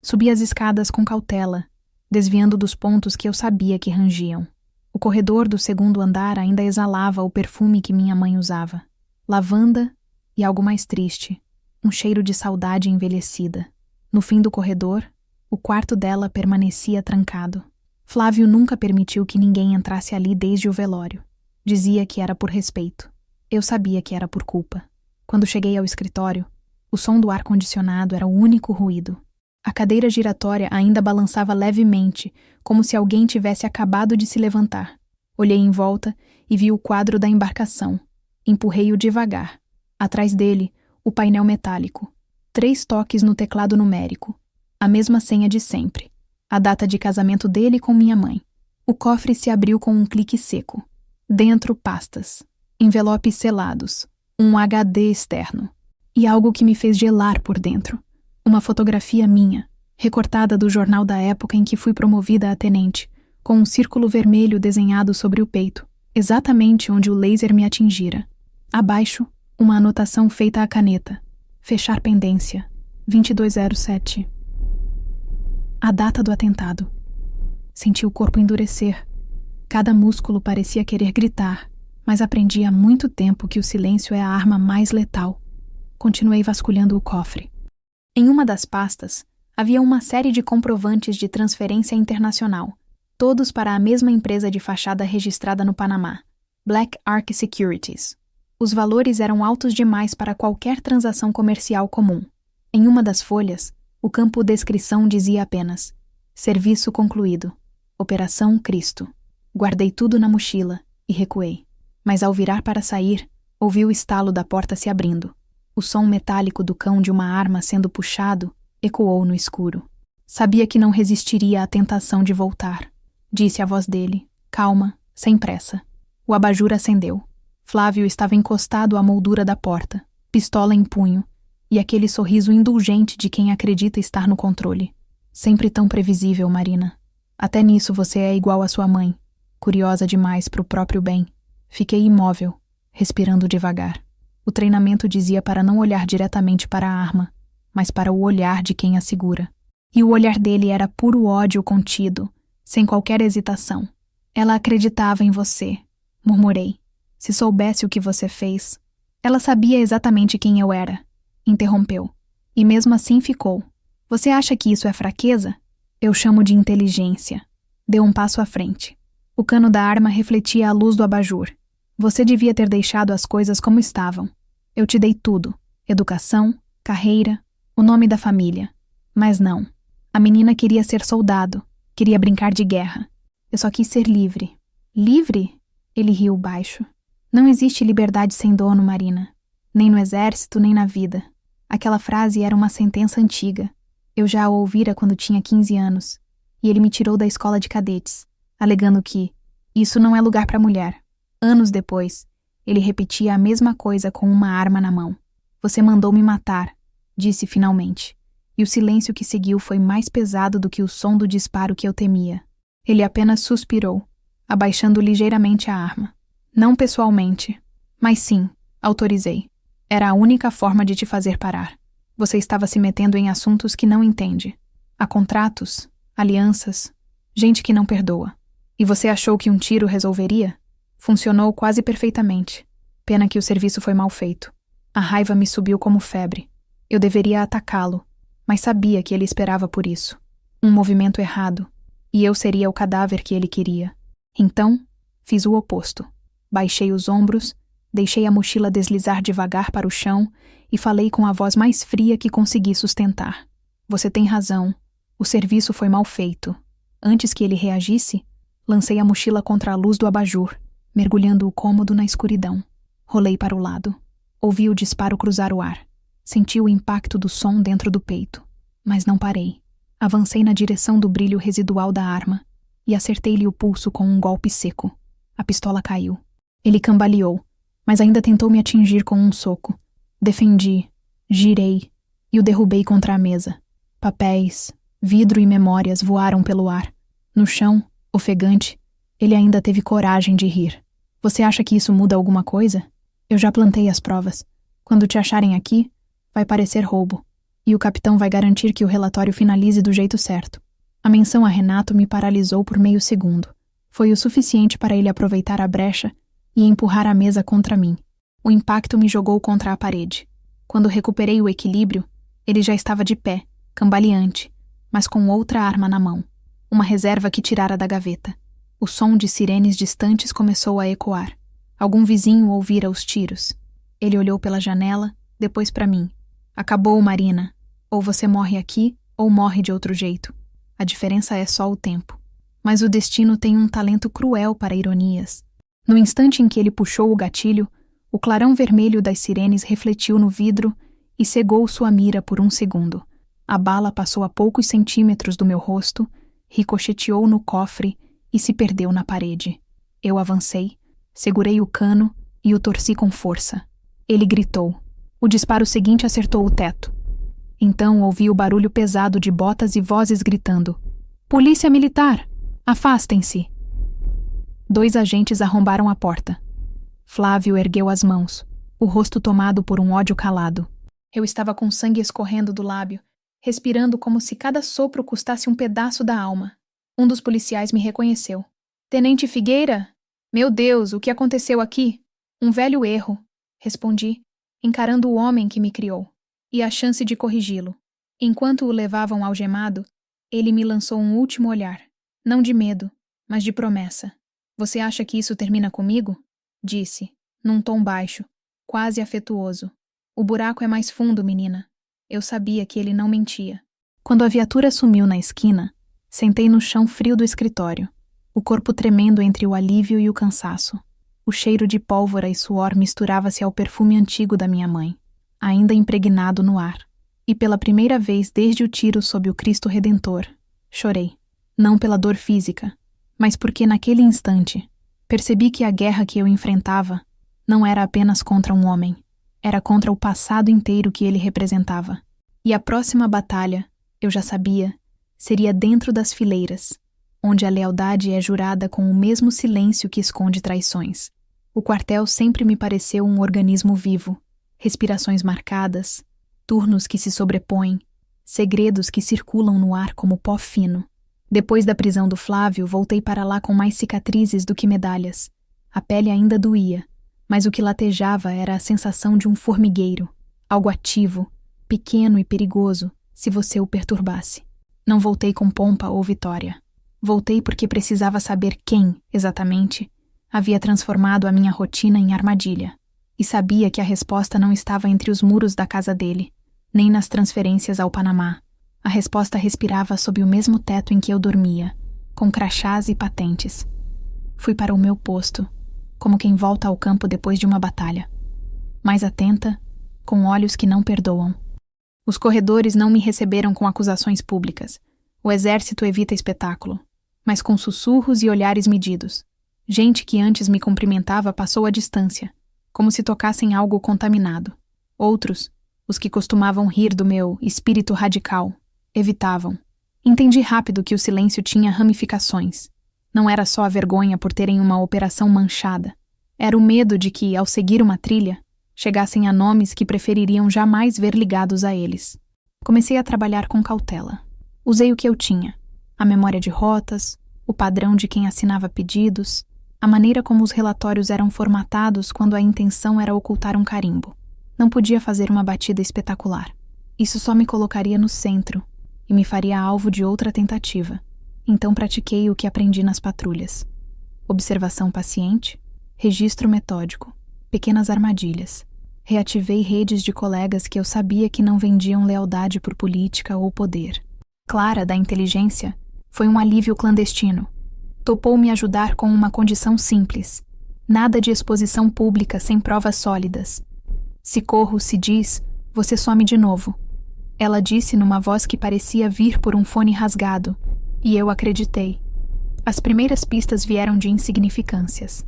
Subi as escadas com cautela, desviando dos pontos que eu sabia que rangiam. O corredor do segundo andar ainda exalava o perfume que minha mãe usava. Lavanda e algo mais triste, um cheiro de saudade envelhecida. No fim do corredor, o quarto dela permanecia trancado. Flávio nunca permitiu que ninguém entrasse ali desde o velório. Dizia que era por respeito. Eu sabia que era por culpa. Quando cheguei ao escritório, o som do ar-condicionado era o único ruído. A cadeira giratória ainda balançava levemente, como se alguém tivesse acabado de se levantar. Olhei em volta e vi o quadro da embarcação. Empurrei-o devagar. Atrás dele, o painel metálico. 3 toques no teclado numérico. A mesma senha de sempre. A data de casamento dele com minha mãe. O cofre se abriu com um clique seco. Dentro, pastas. Envelopes selados. Um HD externo. E algo que me fez gelar por dentro. Uma fotografia minha, recortada do jornal da época em que fui promovida a tenente, com um círculo vermelho desenhado sobre o peito, exatamente onde o laser me atingira. Abaixo, uma anotação feita à caneta. Fechar pendência. 2207. A data do atentado. Senti o corpo endurecer. Cada músculo parecia querer gritar, mas aprendi há muito tempo que o silêncio é a arma mais letal. Continuei vasculhando o cofre. Em uma das pastas, havia uma série de comprovantes de transferência internacional, todos para a mesma empresa de fachada registrada no Panamá, Black Ark Securities. Os valores eram altos demais para qualquer transação comercial comum. Em uma das folhas, o campo descrição dizia apenas: Serviço concluído. Operação Cristo. Guardei tudo na mochila e recuei. Mas ao virar para sair, ouvi o estalo da porta se abrindo. O som metálico do cão de uma arma sendo puxado ecoou no escuro. Sabia que não resistiria à tentação de voltar. Disse a voz dele, calma, sem pressa. O abajur acendeu. Flávio estava encostado à moldura da porta, pistola em punho, e aquele sorriso indulgente de quem acredita estar no controle. Sempre tão previsível, Marina. Até nisso você é igual à sua mãe, curiosa demais para o próprio bem. Fiquei imóvel, respirando devagar. O treinamento dizia para não olhar diretamente para a arma, mas para o olhar de quem a segura. E o olhar dele era puro ódio contido, sem qualquer hesitação. Ela acreditava em você, murmurei. Se soubesse o que você fez. Ela sabia exatamente quem eu era, interrompeu. E mesmo assim ficou. Você acha que isso é fraqueza? Eu chamo de inteligência. Deu um passo à frente. O cano da arma refletia a luz do abajur. Você devia ter deixado as coisas como estavam. Eu te dei tudo. Educação, carreira, o nome da família. Mas não. A menina queria ser soldado. Queria brincar de guerra. Eu só quis ser livre. Livre? Ele riu baixo. Não existe liberdade sem dono, Marina. Nem no exército, nem na vida. Aquela frase era uma sentença antiga. Eu já a ouvira quando tinha 15 anos. E ele me tirou da escola de cadetes, alegando que isso não é lugar para mulher. Anos depois, ele repetia a mesma coisa com uma arma na mão. Você mandou me matar, disse finalmente. E o silêncio que seguiu foi mais pesado do que o som do disparo que eu temia. Ele apenas suspirou, abaixando ligeiramente a arma. Não pessoalmente, mas sim, autorizei. Era a única forma de te fazer parar. Você estava se metendo em assuntos que não entende. Há contratos, alianças, gente que não perdoa. E você achou que um tiro resolveria? Funcionou quase perfeitamente. Pena que o serviço foi mal feito. A raiva me subiu como febre. Eu deveria atacá-lo, mas sabia que ele esperava por isso. Um movimento errado, e eu seria o cadáver que ele queria. Então, fiz o oposto. Baixei os ombros, deixei a mochila deslizar devagar para o chão e falei com a voz mais fria que consegui sustentar. Você tem razão. O serviço foi mal feito. Antes que ele reagisse, lancei a mochila contra a luz do abajur, mergulhando o cômodo na escuridão. Rolei para o lado. Ouvi o disparo cruzar o ar. Senti o impacto do som dentro do peito. Mas não parei. Avancei na direção do brilho residual da arma e acertei-lhe o pulso com um golpe seco. A pistola caiu. Ele cambaleou, mas ainda tentou me atingir com um soco. Defendi, girei e o derrubei contra a mesa. Papéis, vidro e memórias voaram pelo ar. No chão, ofegante, ele ainda teve coragem de rir. Você acha que isso muda alguma coisa? Eu já plantei as provas. Quando te acharem aqui, vai parecer roubo. E o capitão vai garantir que o relatório finalize do jeito certo. A menção a Renato me paralisou por meio segundo. Foi o suficiente para ele aproveitar a brecha e empurrar a mesa contra mim. O impacto me jogou contra a parede. Quando recuperei o equilíbrio, ele já estava de pé, cambaleante, mas com outra arma na mão. Uma reserva que tirara da gaveta. O som de sirenes distantes começou a ecoar. Algum vizinho ouvira os tiros. Ele olhou pela janela, depois para mim. Acabou, Marina. Ou você morre aqui, ou morre de outro jeito. A diferença é só o tempo. Mas o destino tem um talento cruel para ironias. No instante em que ele puxou o gatilho, o clarão vermelho das sirenes refletiu no vidro e cegou sua mira por um segundo. A bala passou a poucos centímetros do meu rosto, ricocheteou no cofre e se perdeu na parede. Eu avancei, segurei o cano e o torci com força. Ele gritou. O disparo seguinte acertou o teto. Então ouvi o barulho pesado de botas e vozes gritando: "Polícia Militar! Afastem-se!" 2 agentes arrombaram a porta. Flávio ergueu as mãos, o rosto tomado por um ódio calado. Eu estava com sangue escorrendo do lábio, respirando como se cada sopro custasse um pedaço da alma. Um dos policiais me reconheceu. "Tenente Figueira? Meu Deus, o que aconteceu aqui?" "Um velho erro", respondi, encarando o homem que me criou, e a chance de corrigi-lo. Enquanto o levavam algemado, ele me lançou um último olhar, não de medo, mas de promessa. "Você acha que isso termina comigo?" disse, num tom baixo, quase afetuoso. "O buraco é mais fundo, menina." Eu sabia que ele não mentia. Quando a viatura sumiu na esquina, sentei no chão frio do escritório, o corpo tremendo entre o alívio e o cansaço. O cheiro de pólvora e suor misturava-se ao perfume antigo da minha mãe, ainda impregnado no ar. E pela primeira vez desde o tiro sob o Cristo Redentor, chorei. Não pela dor física, mas porque naquele instante percebi que a guerra que eu enfrentava não era apenas contra um homem, era contra o passado inteiro que ele representava. E a próxima batalha, eu já sabia, seria dentro das fileiras, onde a lealdade é jurada com o mesmo silêncio que esconde traições. O quartel sempre me pareceu um organismo vivo, respirações marcadas, turnos que se sobrepõem, segredos que circulam no ar como pó fino. Depois da prisão do Flávio, voltei para lá com mais cicatrizes do que medalhas. A pele ainda doía, mas o que latejava era a sensação de um formigueiro, algo ativo, pequeno e perigoso, se você o perturbasse. Não voltei com pompa ou vitória. Voltei porque precisava saber quem, exatamente, havia transformado a minha rotina em armadilha. E sabia que a resposta não estava entre os muros da casa dele, nem nas transferências ao Panamá. A resposta respirava sob o mesmo teto em que eu dormia, com crachás e patentes. Fui para o meu posto, como quem volta ao campo depois de uma batalha. Mais atenta, com olhos que não perdoam. Os corredores não me receberam com acusações públicas. O exército evita espetáculo, mas com sussurros e olhares medidos. Gente que antes me cumprimentava passou à distância, como se tocassem algo contaminado. Outros, os que costumavam rir do meu espírito radical, evitavam. Entendi rápido que o silêncio tinha ramificações. Não era só a vergonha por terem uma operação manchada. Era o medo de que, ao seguir uma trilha, chegassem a nomes que prefeririam jamais ver ligados a eles. Comecei a trabalhar com cautela. Usei o que eu tinha: a memória de rotas, o padrão de quem assinava pedidos, a maneira como os relatórios eram formatados quando a intenção era ocultar um carimbo. Não podia fazer uma batida espetacular. Isso só me colocaria no centro e me faria alvo de outra tentativa. Então pratiquei o que aprendi nas patrulhas. Observação paciente, registro metódico, pequenas armadilhas. Reativei redes de colegas que eu sabia que não vendiam lealdade por política ou poder. Clara, da inteligência, foi um alívio clandestino. Topou me ajudar com uma condição simples: nada de exposição pública sem provas sólidas. Se corro, se diz, você some de novo. Ela disse numa voz que parecia vir por um fone rasgado, e eu acreditei. As primeiras pistas vieram de insignificâncias.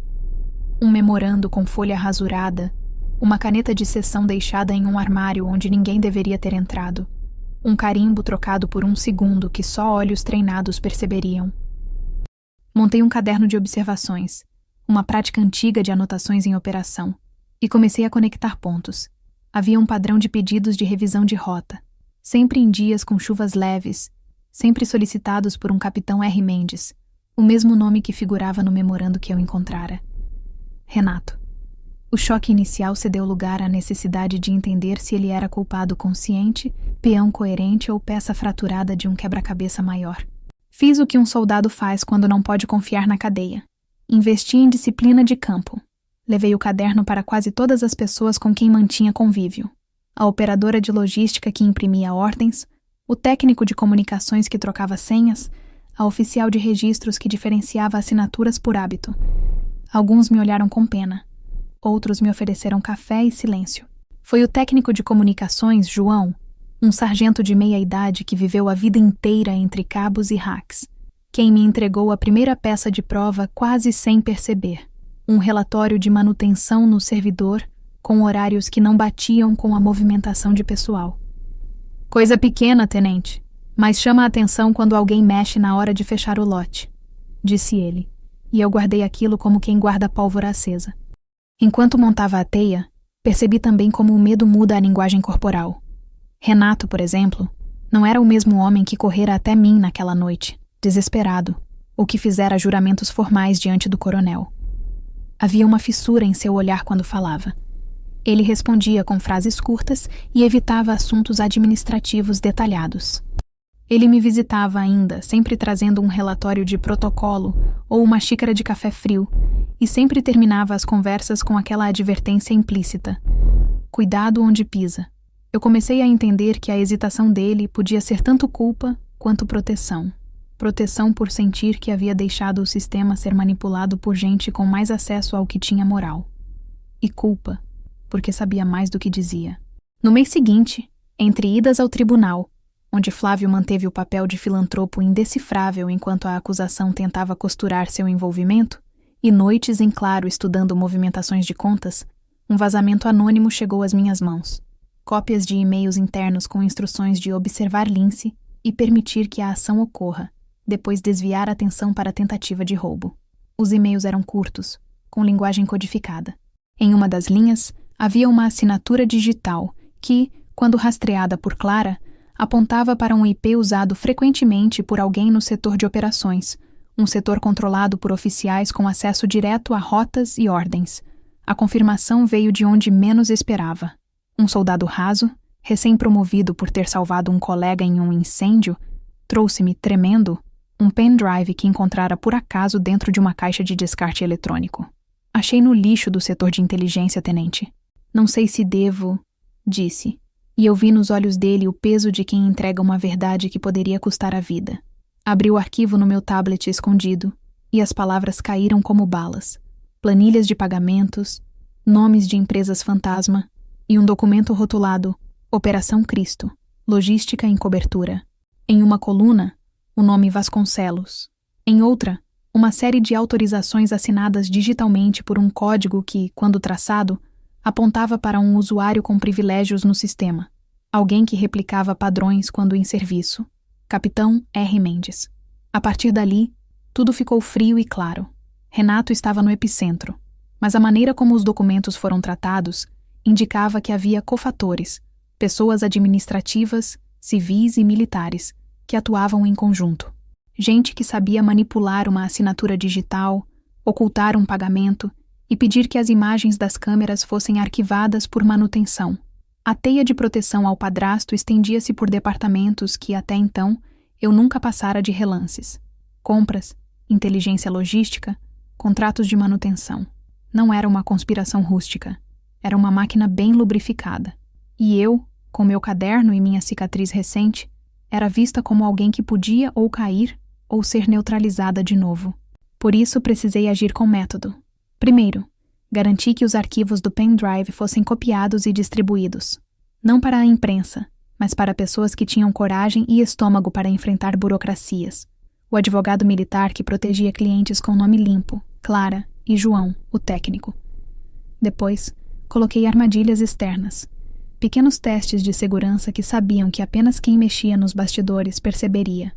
Um memorando com folha rasurada, uma caneta de sessão deixada em um armário onde ninguém deveria ter entrado, um carimbo trocado por um segundo que só olhos treinados perceberiam. Montei um caderno de observações, uma prática antiga de anotações em operação, e comecei a conectar pontos. Havia um padrão de pedidos de revisão de rota, sempre em dias com chuvas leves, sempre solicitados por um capitão R. Mendes, o mesmo nome que figurava no memorando que eu encontrara. Renato. O choque inicial cedeu lugar à necessidade de entender se ele era culpado consciente, peão coerente ou peça fraturada de um quebra-cabeça maior. Fiz o que um soldado faz quando não pode confiar na cadeia. Investi em disciplina de campo. Levei o caderno para quase todas as pessoas com quem mantinha convívio. A operadora de logística que imprimia ordens, o técnico de comunicações que trocava senhas, a oficial de registros que diferenciava assinaturas por hábito. Alguns me olharam com pena. Outros me ofereceram café e silêncio. Foi o técnico de comunicações, João, um sargento de meia-idade que viveu a vida inteira entre cabos e racks, quem me entregou a primeira peça de prova quase sem perceber. Um relatório de manutenção no servidor, com horários que não batiam com a movimentação de pessoal. Coisa pequena, tenente, mas chama a atenção quando alguém mexe na hora de fechar o lote, disse ele, e eu guardei aquilo como quem guarda pólvora acesa. Enquanto montava a teia, percebi também como o medo muda a linguagem corporal. Renato, por exemplo, não era o mesmo homem que correra até mim naquela noite, desesperado, ou que fizera juramentos formais diante do coronel. Havia uma fissura em seu olhar quando falava. Ele respondia com frases curtas e evitava assuntos administrativos detalhados. Ele me visitava ainda, sempre trazendo um relatório de protocolo ou uma xícara de café frio, e sempre terminava as conversas com aquela advertência implícita. Cuidado onde pisa. Eu comecei a entender que a hesitação dele podia ser tanto culpa quanto proteção. Proteção por sentir que havia deixado o sistema ser manipulado por gente com mais acesso ao que tinha moral. E culpa, porque sabia mais do que dizia. No mês seguinte, entre idas ao tribunal, onde Flávio manteve o papel de filantropo indecifrável enquanto a acusação tentava costurar seu envolvimento, e noites em claro estudando movimentações de contas, um vazamento anônimo chegou às minhas mãos. Cópias de e-mails internos com instruções de observar Lince e permitir que a ação ocorra, depois desviar a atenção para a tentativa de roubo. Os e-mails eram curtos, com linguagem codificada. Em uma das linhas, havia uma assinatura digital que, quando rastreada por Clara, apontava para um IP usado frequentemente por alguém no setor de operações, um setor controlado por oficiais com acesso direto a rotas e ordens. A confirmação veio de onde menos esperava. Um soldado raso, recém-promovido por ter salvado um colega em um incêndio, trouxe-me, tremendo, um pendrive que encontrara por acaso dentro de uma caixa de descarte eletrônico. Achei no lixo do setor de inteligência, tenente. Não sei se devo, disse, e eu vi nos olhos dele o peso de quem entrega uma verdade que poderia custar a vida. Abri o arquivo no meu tablet escondido, e as palavras caíram como balas. Planilhas de pagamentos, nomes de empresas fantasma, e um documento rotulado Operação Cristo, Logística em Cobertura. Em uma coluna, o nome Vasconcelos. Em outra, uma série de autorizações assinadas digitalmente por um código que, quando traçado, apontava para um usuário com privilégios no sistema. Alguém que replicava padrões quando em serviço. Capitão R. Mendes. A partir dali, tudo ficou frio e claro. Renato estava no epicentro, mas a maneira como os documentos foram tratados indicava que havia cofatores, pessoas administrativas, civis e militares, que atuavam em conjunto. Gente que sabia manipular uma assinatura digital, ocultar um pagamento e pedir que as imagens das câmeras fossem arquivadas por manutenção. A teia de proteção ao padrasto estendia-se por departamentos que, até então, eu nunca passara de relances. Compras, inteligência logística, contratos de manutenção. Não era uma conspiração rústica. Era uma máquina bem lubrificada. E eu, com meu caderno e minha cicatriz recente, era vista como alguém que podia ou cair ou ser neutralizada de novo. Por isso precisei agir com método. Primeiro, garanti que os arquivos do pendrive fossem copiados e distribuídos. Não para a imprensa, mas para pessoas que tinham coragem e estômago para enfrentar burocracias. O advogado militar que protegia clientes com nome limpo, Clara e João, o técnico. Depois, coloquei armadilhas externas, pequenos testes de segurança que sabiam que apenas quem mexia nos bastidores perceberia.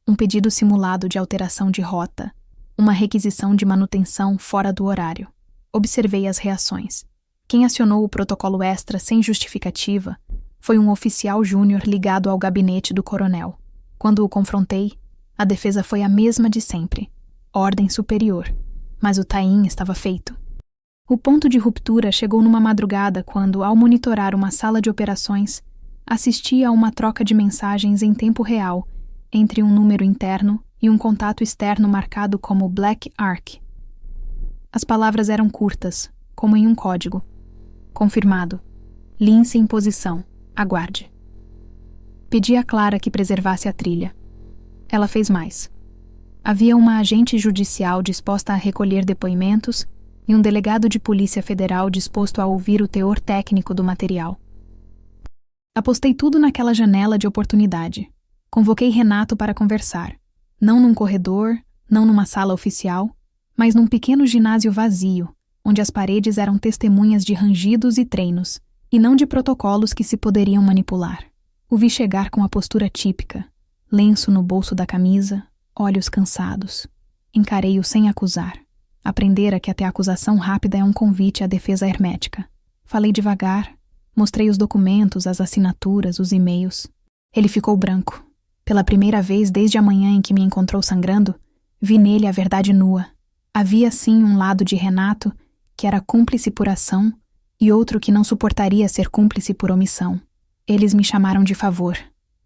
Um pedido simulado de alteração de rota, uma requisição de manutenção fora do horário. Observei as reações. Quem acionou o protocolo extra sem justificativa foi um oficial júnior ligado ao gabinete do coronel. Quando o confrontei, a defesa foi a mesma de sempre. Ordem superior. Mas o tain estava feito. O ponto de ruptura chegou numa madrugada quando, ao monitorar uma sala de operações, assisti a uma troca de mensagens em tempo real entre um número interno e um contato externo marcado como Black Ark. As palavras eram curtas, como em um código. Confirmado. Lince em posição. Aguarde. Pedi a Clara que preservasse a trilha. Ela fez mais. Havia uma agente judicial disposta a recolher depoimentos e um delegado de Polícia Federal disposto a ouvir o teor técnico do material. Apostei tudo naquela janela de oportunidade. Convoquei Renato para conversar. Não num corredor, não numa sala oficial, mas num pequeno ginásio vazio, onde as paredes eram testemunhas de rangidos e treinos, e não de protocolos que se poderiam manipular. O vi chegar com a postura típica, lenço no bolso da camisa, olhos cansados. Encarei-o sem acusar. Aprendera que até a acusação rápida é um convite à defesa hermética. Falei devagar, mostrei os documentos, as assinaturas, os e-mails. Ele ficou branco. Pela primeira vez desde a manhã em que me encontrou sangrando, vi nele a verdade nua. Havia sim um lado de Renato que era cúmplice por ação e outro que não suportaria ser cúmplice por omissão. Eles me chamaram de favor.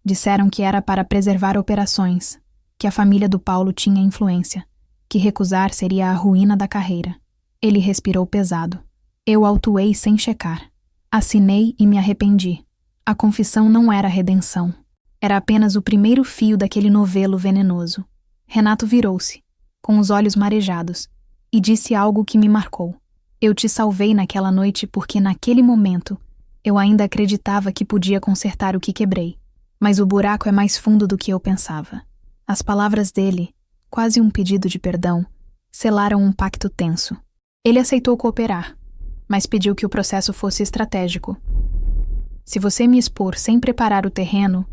Disseram que era para preservar operações, que a família do Paulo tinha influência, que recusar seria a ruína da carreira. Ele respirou pesado. Eu autuei sem checar. Assinei e me arrependi. A confissão não era redenção. Era apenas o primeiro fio daquele novelo venenoso. Renato virou-se, com os olhos marejados, e disse algo que me marcou. Eu te salvei naquela noite porque naquele momento eu ainda acreditava que podia consertar o que quebrei. Mas o buraco é mais fundo do que eu pensava. As palavras dele, quase um pedido de perdão, selaram um pacto tenso. Ele aceitou cooperar, mas pediu que o processo fosse estratégico. Se você me expor sem preparar o terreno,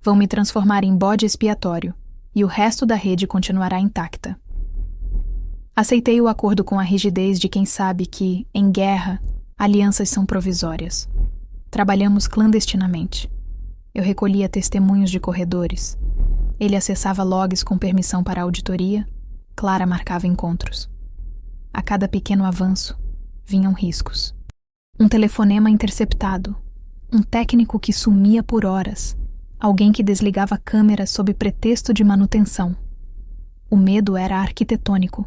vão me transformar em bode expiatório, e o resto da rede continuará intacta. Aceitei o acordo com a rigidez de quem sabe que, em guerra, alianças são provisórias. Trabalhamos clandestinamente. Eu recolhia testemunhos de corredores. Ele acessava logs com permissão para auditoria. Clara marcava encontros. A cada pequeno avanço, vinham riscos. Um telefonema interceptado. Um técnico que sumia por horas. Alguém que desligava a câmera sob pretexto de manutenção. O medo era arquitetônico,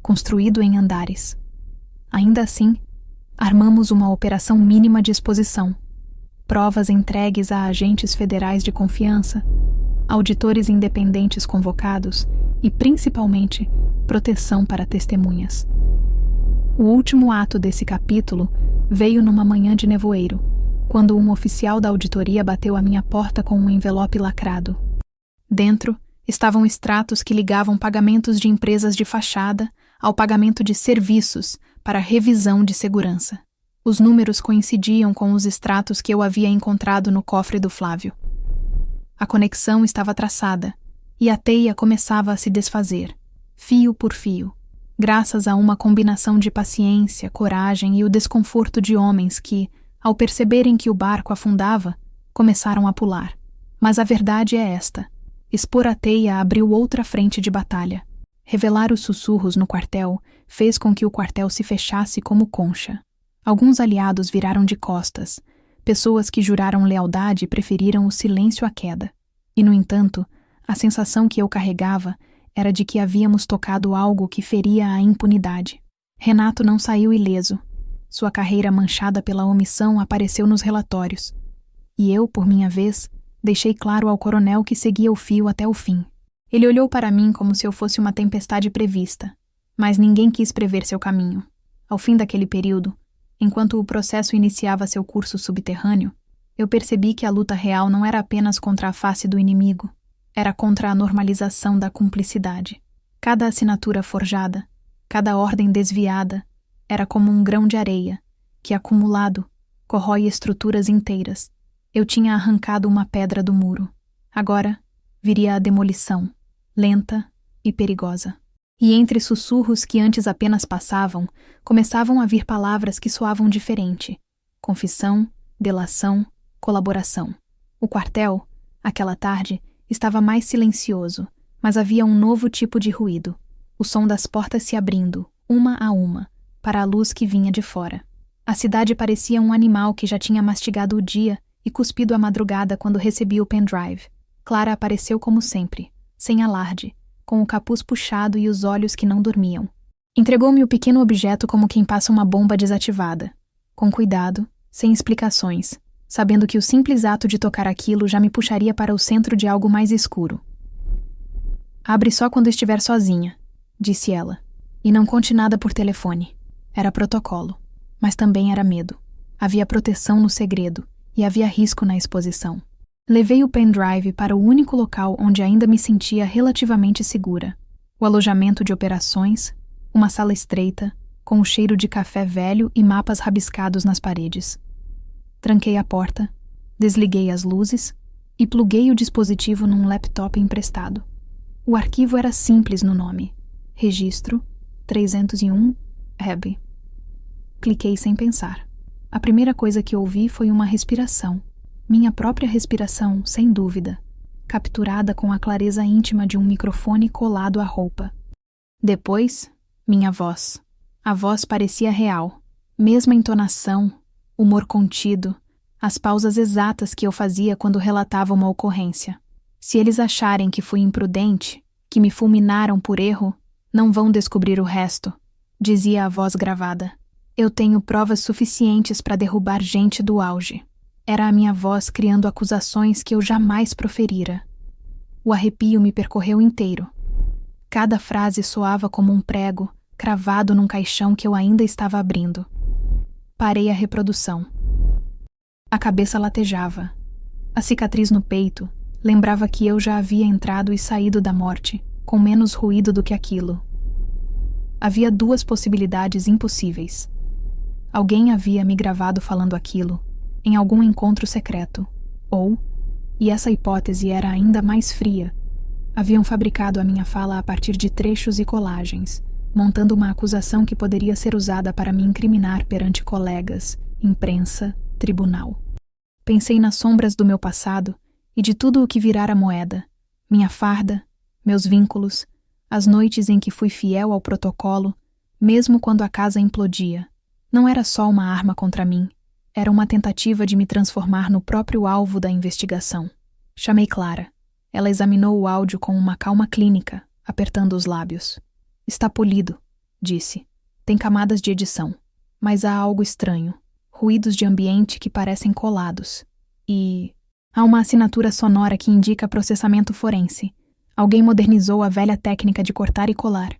construído em andares. Ainda assim, armamos uma operação mínima de exposição. Provas entregues a agentes federais de confiança, auditores independentes convocados e, principalmente, proteção para testemunhas. O último ato desse capítulo veio numa manhã de nevoeiro, quando um oficial da auditoria bateu à minha porta com um envelope lacrado. Dentro estavam extratos que ligavam pagamentos de empresas de fachada ao pagamento de serviços para revisão de segurança. Os números coincidiam com os extratos que eu havia encontrado no cofre do Flávio. A conexão estava traçada, e a teia começava a se desfazer, fio por fio, graças a uma combinação de paciência, coragem e o desconforto de homens que, ao perceberem que o barco afundava, começaram a pular. Mas a verdade é esta. Expor a teia abriu outra frente de batalha. Revelar os sussurros no quartel fez com que o quartel se fechasse como concha. Alguns aliados viraram de costas. Pessoas que juraram lealdade preferiram o silêncio à queda. E, no entanto, a sensação que eu carregava era de que havíamos tocado algo que feria a impunidade. Renato não saiu ileso. Sua carreira manchada pela omissão apareceu nos relatórios. E eu, por minha vez, deixei claro ao coronel que seguia o fio até o fim. Ele olhou para mim como se eu fosse uma tempestade prevista, mas ninguém quis prever seu caminho. Ao fim daquele período, enquanto o processo iniciava seu curso subterrâneo, eu percebi que a luta real não era apenas contra a face do inimigo, era contra a normalização da cumplicidade. Cada assinatura forjada, Cada ordem desviada era como um grão de areia, que, acumulado, corrói estruturas inteiras. Eu tinha arrancado uma pedra do muro. Agora viria a demolição, lenta e perigosa. E entre sussurros que antes apenas passavam, começavam a vir palavras que soavam diferente. Confissão, delação, colaboração. O quartel, aquela tarde, estava mais silencioso, mas havia um novo tipo de ruído. O som das portas se abrindo, uma a uma, para a luz que vinha de fora. A cidade parecia um animal que já tinha mastigado o dia e cuspido a madrugada quando recebi o pendrive. Clara apareceu como sempre, sem alarde, com o capuz puxado e os olhos que não dormiam. Entregou-me o pequeno objeto como quem passa uma bomba desativada. Com cuidado, sem explicações, sabendo que o simples ato de tocar aquilo já me puxaria para o centro de algo mais escuro. Abre só quando estiver sozinha, disse ela, e não conte nada por telefone. Era protocolo, mas também era medo. Havia proteção no segredo e havia risco na exposição. Levei o pendrive para o único local onde ainda me sentia relativamente segura. O alojamento de operações, uma sala estreita, com o cheiro de café velho e mapas rabiscados nas paredes. Tranquei a porta, desliguei as luzes e pluguei o dispositivo num laptop emprestado. O arquivo era simples no nome. Registro 301 Hebe. Cliquei sem pensar. A primeira coisa que ouvi foi uma respiração. Minha própria respiração, sem dúvida, capturada com a clareza íntima de um microfone colado à roupa. Depois, minha voz. A voz parecia real. Mesma entonação, humor contido, as pausas exatas que eu fazia quando relatava uma ocorrência. Se eles acharem que fui imprudente, que me fulminaram por erro, não vão descobrir o resto, dizia a voz gravada. Eu tenho provas suficientes para derrubar gente do auge. Era a minha voz criando acusações que eu jamais proferira. O arrepio me percorreu inteiro. Cada frase soava como um prego, cravado num caixão que eu ainda estava abrindo. Parei a reprodução. A cabeça latejava. A cicatriz no peito lembrava que eu já havia entrado e saído da morte, com menos ruído do que aquilo. Havia duas possibilidades impossíveis. Alguém havia me gravado falando aquilo, em algum encontro secreto, ou, e essa hipótese era ainda mais fria, haviam fabricado a minha fala a partir de trechos e colagens, montando uma acusação que poderia ser usada para me incriminar perante colegas, imprensa, tribunal. Pensei nas sombras do meu passado e de tudo o que virara moeda, minha farda, meus vínculos, as noites em que fui fiel ao protocolo, mesmo quando a casa implodia. Não era só uma arma contra mim, era uma tentativa de me transformar no próprio alvo da investigação. Chamei Clara. Ela examinou o áudio com uma calma clínica, apertando os lábios. Está polido, disse. Tem camadas de edição, mas há algo estranho. Ruídos de ambiente que parecem colados. E há uma assinatura sonora que indica processamento forense. Alguém modernizou a velha técnica de cortar e colar.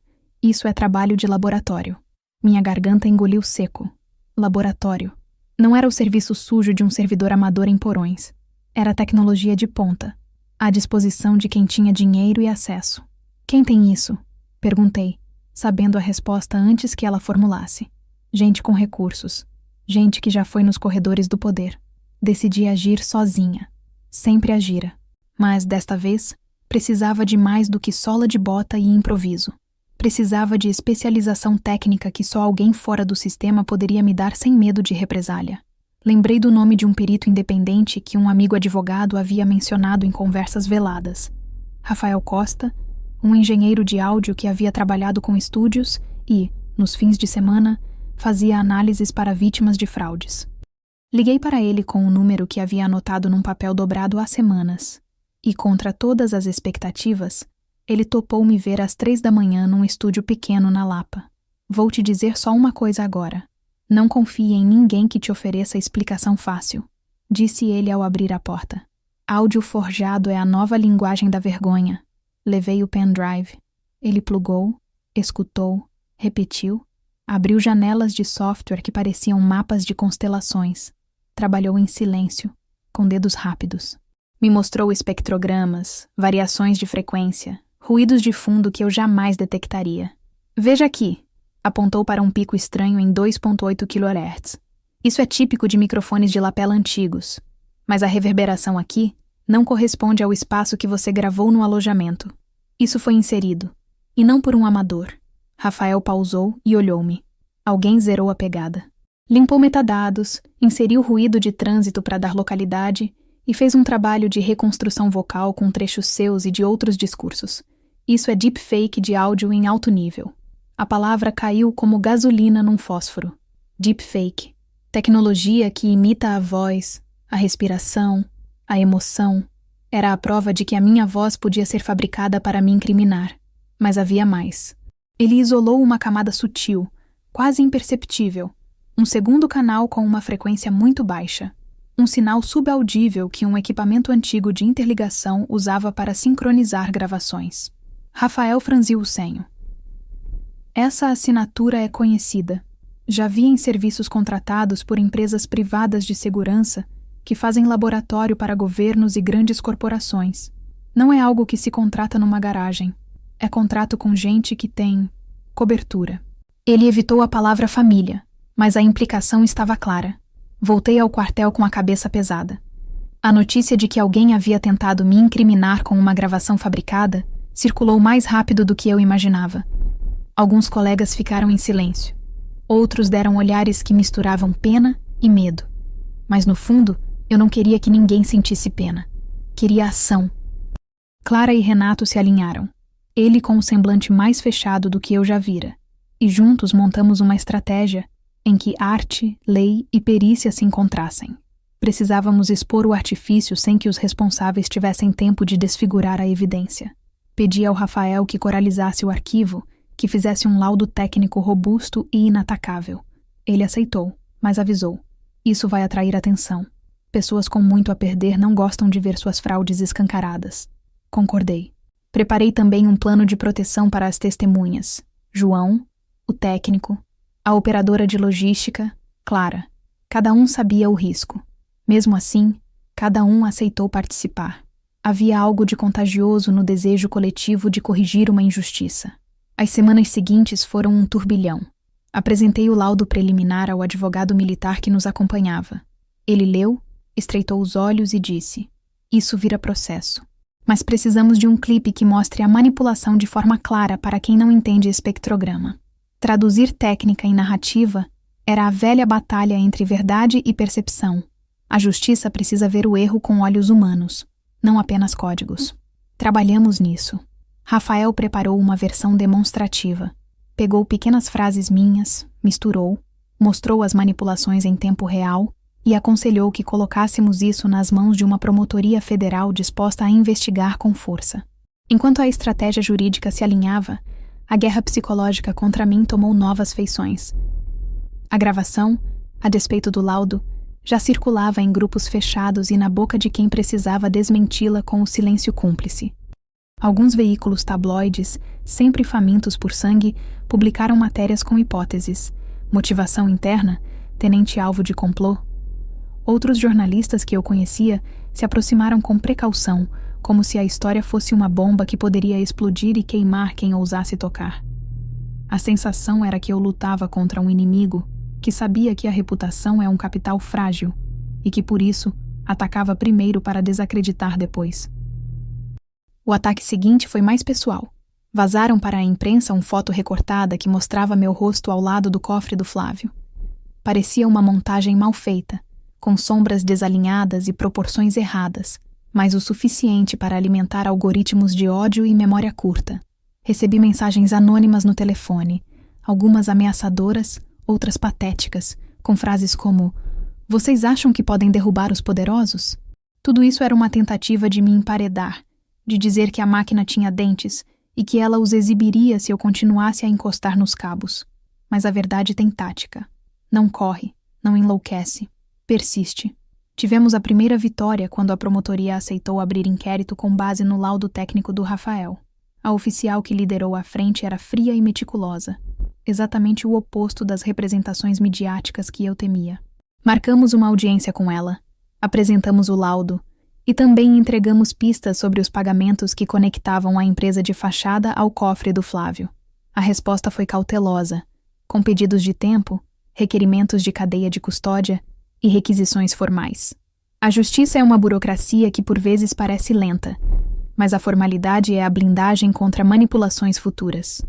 Isso é trabalho de laboratório. Minha garganta engoliu seco. Laboratório. Não era o serviço sujo de um servidor amador em porões. Era tecnologia de ponta, à disposição de quem tinha dinheiro e acesso. Quem tem isso? Perguntei, sabendo a resposta antes que ela formulasse. Gente com recursos. Gente que já foi nos corredores do poder. Decidi agir sozinha. Sempre agira. Mas, desta vez, precisava de mais do que sola de bota e improviso. Precisava de especialização técnica que só alguém fora do sistema poderia me dar sem medo de represália. Lembrei do nome de um perito independente que um amigo advogado havia mencionado em conversas veladas. Rafael Costa, um engenheiro de áudio que havia trabalhado com estúdios e, nos fins de semana, fazia análises para vítimas de fraudes. Liguei para ele com o número que havia anotado num papel dobrado há semanas. E, contra todas as expectativas, ele topou me ver às 3 da manhã num estúdio pequeno na Lapa. Vou te dizer só uma coisa agora. Não confie em ninguém que te ofereça explicação fácil, disse ele ao abrir a porta. Áudio forjado é a nova linguagem da vergonha. Levei o pendrive. Ele plugou, escutou, repetiu, abriu janelas de software que pareciam mapas de constelações. Trabalhou em silêncio, com dedos rápidos. Me mostrou espectrogramas, variações de frequência, ruídos de fundo que eu jamais detectaria. Veja aqui, Apontou para um pico estranho em 2,8 kHz. Isso é típico de microfones de lapela antigos, mas a reverberação aqui não corresponde ao espaço que você gravou no alojamento. Isso foi inserido, e não por um amador. Rafael pausou e olhou-me. Alguém zerou a pegada. Limpou metadados, inseriu ruído de trânsito para dar localidade e fez um trabalho de reconstrução vocal com trechos seus e de outros discursos. Isso é deepfake de áudio em alto nível. A palavra caiu como gasolina num fósforo. Deepfake. Tecnologia que imita a voz, a respiração, a emoção. Era a prova de que a minha voz podia ser fabricada para me incriminar. Mas havia mais. Ele isolou uma camada sutil, quase imperceptível. Um segundo canal com uma frequência muito baixa. Um sinal subaudível que um equipamento antigo de interligação usava para sincronizar gravações. Rafael franziu o senho. Essa assinatura é conhecida. Já vi em serviços contratados por empresas privadas de segurança que fazem laboratório para governos e grandes corporações. Não é algo que se contrata numa garagem. É contrato com gente que tem cobertura. Ele evitou a palavra família, mas a implicação estava clara. Voltei ao quartel com a cabeça pesada. A notícia de que alguém havia tentado me incriminar com uma gravação fabricada circulou mais rápido do que eu imaginava. Alguns colegas ficaram em silêncio. Outros deram olhares que misturavam pena e medo. Mas no fundo, eu não queria que ninguém sentisse pena. Queria ação. Clara e Renato se alinharam. Ele com o semblante mais fechado do que eu já vira. E juntos montamos uma estratégia em que arte, lei e perícia se encontrassem. Precisávamos expor o artifício sem que os responsáveis tivessem tempo de desfigurar a evidência. Pedi ao Rafael que coralizasse o arquivo, que fizesse um laudo técnico robusto e inatacável. Ele aceitou, mas avisou. Isso vai atrair atenção. Pessoas com muito a perder não gostam de ver suas fraudes escancaradas. Concordei. Preparei também um plano de proteção para as testemunhas. João, o técnico, a operadora de logística, Clara. Cada um sabia o risco. Mesmo assim, cada um aceitou participar. Havia algo de contagioso no desejo coletivo de corrigir uma injustiça. As semanas seguintes foram um turbilhão. Apresentei o laudo preliminar ao advogado militar que nos acompanhava. Ele leu, estreitou os olhos e disse: "Isso vira processo. Mas precisamos de um clipe que mostre a manipulação de forma clara para quem não entende espectrograma." Traduzir técnica em narrativa era a velha batalha entre verdade e percepção. A justiça precisa ver o erro com olhos humanos, não apenas códigos. Trabalhamos nisso. Rafael preparou uma versão demonstrativa. Pegou pequenas frases minhas, misturou, mostrou as manipulações em tempo real e aconselhou que colocássemos isso nas mãos de uma promotoria federal disposta a investigar com força. Enquanto a estratégia jurídica se alinhava, a guerra psicológica contra mim tomou novas feições. A gravação, a despeito do laudo, já circulava em grupos fechados e na boca de quem precisava desmenti-la com o silêncio cúmplice. Alguns veículos tabloides, sempre famintos por sangue, publicaram matérias com hipóteses. Motivação interna, tenente-alvo de complô. Outros jornalistas que eu conhecia se aproximaram com precaução, como se a história fosse uma bomba que poderia explodir e queimar quem ousasse tocar. A sensação era que eu lutava contra um inimigo que sabia que a reputação é um capital frágil e que, por isso, atacava primeiro para desacreditar depois. O ataque seguinte foi mais pessoal. Vazaram para a imprensa uma foto recortada que mostrava meu rosto ao lado do cofre do Flávio. Parecia uma montagem mal feita, com sombras desalinhadas e proporções erradas, mas o suficiente para alimentar algoritmos de ódio e memória curta. Recebi mensagens anônimas no telefone, algumas ameaçadoras, outras patéticas, com frases como: "Vocês acham que podem derrubar os poderosos?" Tudo isso era uma tentativa de me emparedar, de dizer que a máquina tinha dentes e que ela os exibiria se eu continuasse a encostar nos cabos. Mas a verdade tem tática. Não corre, não enlouquece, persiste. Tivemos a primeira vitória quando a promotoria aceitou abrir inquérito com base no laudo técnico do Rafael. A oficial que liderou a frente era fria e meticulosa, exatamente o oposto das representações midiáticas que eu temia. Marcamos uma audiência com ela, apresentamos o laudo e também entregamos pistas sobre os pagamentos que conectavam a empresa de fachada ao cofre do Flávio. A resposta foi cautelosa, com pedidos de tempo, requerimentos de cadeia de custódia e requisições formais. A justiça é uma burocracia que por vezes parece lenta, mas a formalidade é a blindagem contra manipulações futuras.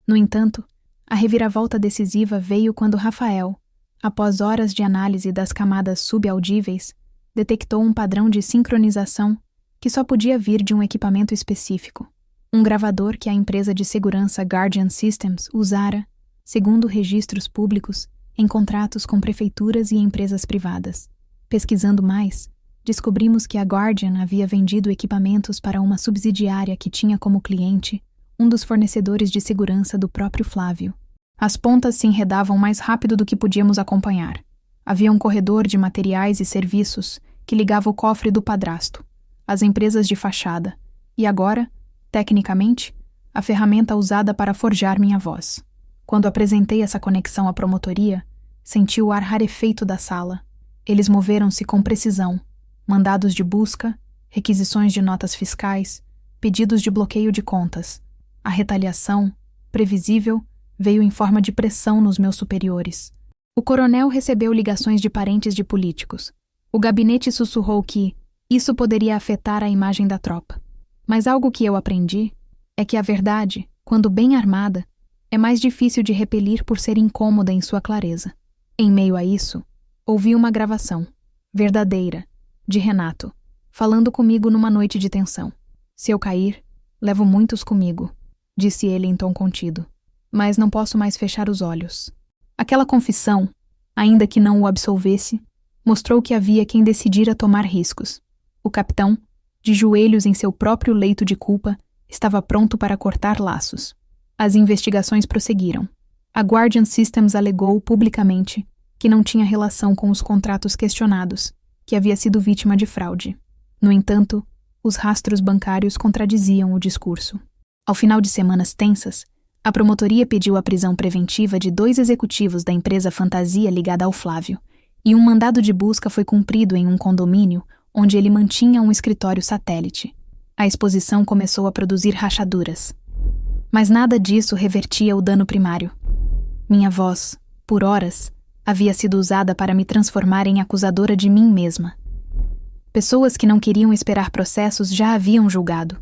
No entanto, a reviravolta decisiva veio quando Rafael, após horas de análise das camadas subaudíveis, detectou um padrão de sincronização que só podia vir de um equipamento específico, um gravador que a empresa de segurança Guardian Systems usara, segundo registros públicos, em contratos com prefeituras e empresas privadas. Pesquisando mais, descobrimos que a Guardian havia vendido equipamentos para uma subsidiária que tinha como cliente um dos fornecedores de segurança do próprio Flávio. As pontas se enredavam mais rápido do que podíamos acompanhar. Havia um corredor de materiais e serviços que ligava o cofre do padrasto, as empresas de fachada, e agora, tecnicamente, a ferramenta usada para forjar minha voz. Quando apresentei essa conexão à promotoria, senti o ar rarefeito da sala. Eles moveram-se com precisão. Mandados de busca, requisições de notas fiscais, pedidos de bloqueio de contas. A retaliação, previsível, veio em forma de pressão nos meus superiores. O coronel recebeu ligações de parentes de políticos. O gabinete sussurrou que isso poderia afetar a imagem da tropa. Mas algo que eu aprendi é que a verdade, quando bem armada, é mais difícil de repelir por ser incômoda em sua clareza. Em meio a isso, ouvi uma gravação, verdadeira, de Renato, falando comigo numa noite de tensão. Se eu cair, levo muitos comigo, disse ele em tom contido. Mas não posso mais fechar os olhos. Aquela confissão, ainda que não o absolvesse, mostrou que havia quem decidira tomar riscos. O capitão, de joelhos em seu próprio leito de culpa, estava pronto para cortar laços. As investigações prosseguiram. A Guardian Systems alegou publicamente que não tinha relação com os contratos questionados, que havia sido vítima de fraude. No entanto, os rastros bancários contradiziam o discurso. Ao final de semanas tensas, a promotoria pediu a prisão preventiva de 2 executivos da empresa Fantasia ligada ao Flávio, e um mandado de busca foi cumprido em um condomínio onde ele mantinha um escritório satélite. A exposição começou a produzir rachaduras. Mas nada disso revertia o dano primário. Minha voz, por horas, havia sido usada para me transformar em acusadora de mim mesma. Pessoas que não queriam esperar processos já haviam julgado.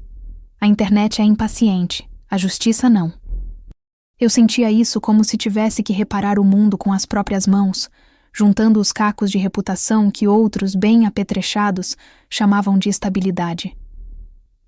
A internet é impaciente, a justiça não. Eu sentia isso como se tivesse que reparar o mundo com as próprias mãos, juntando os cacos de reputação que outros, bem apetrechados, chamavam de estabilidade.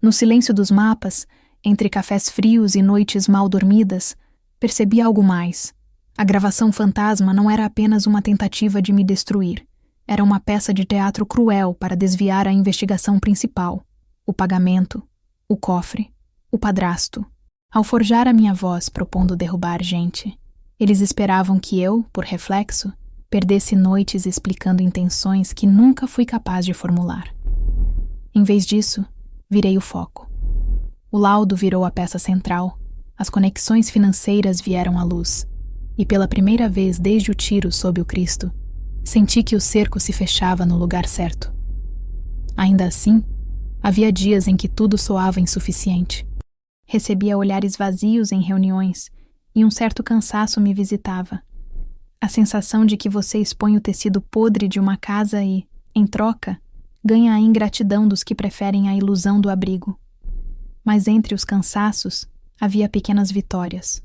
No silêncio dos mapas, entre cafés frios e noites mal dormidas, percebi algo mais. A gravação fantasma não era apenas uma tentativa de me destruir. Era uma peça de teatro cruel para desviar a investigação principal, o pagamento, o cofre, o padrasto. Ao forjar a minha voz propondo derrubar gente, eles esperavam que eu, por reflexo, perdesse noites explicando intenções que nunca fui capaz de formular. Em vez disso, virei o foco. O laudo virou a peça central, as conexões financeiras vieram à luz, e pela primeira vez desde o tiro sob o Cristo, senti que o cerco se fechava no lugar certo. Ainda assim, havia dias em que tudo soava insuficiente. Recebia olhares vazios em reuniões e um certo cansaço me visitava. A sensação de que você expõe o tecido podre de uma casa e, em troca, ganha a ingratidão dos que preferem a ilusão do abrigo. Mas entre os cansaços, havia pequenas vitórias.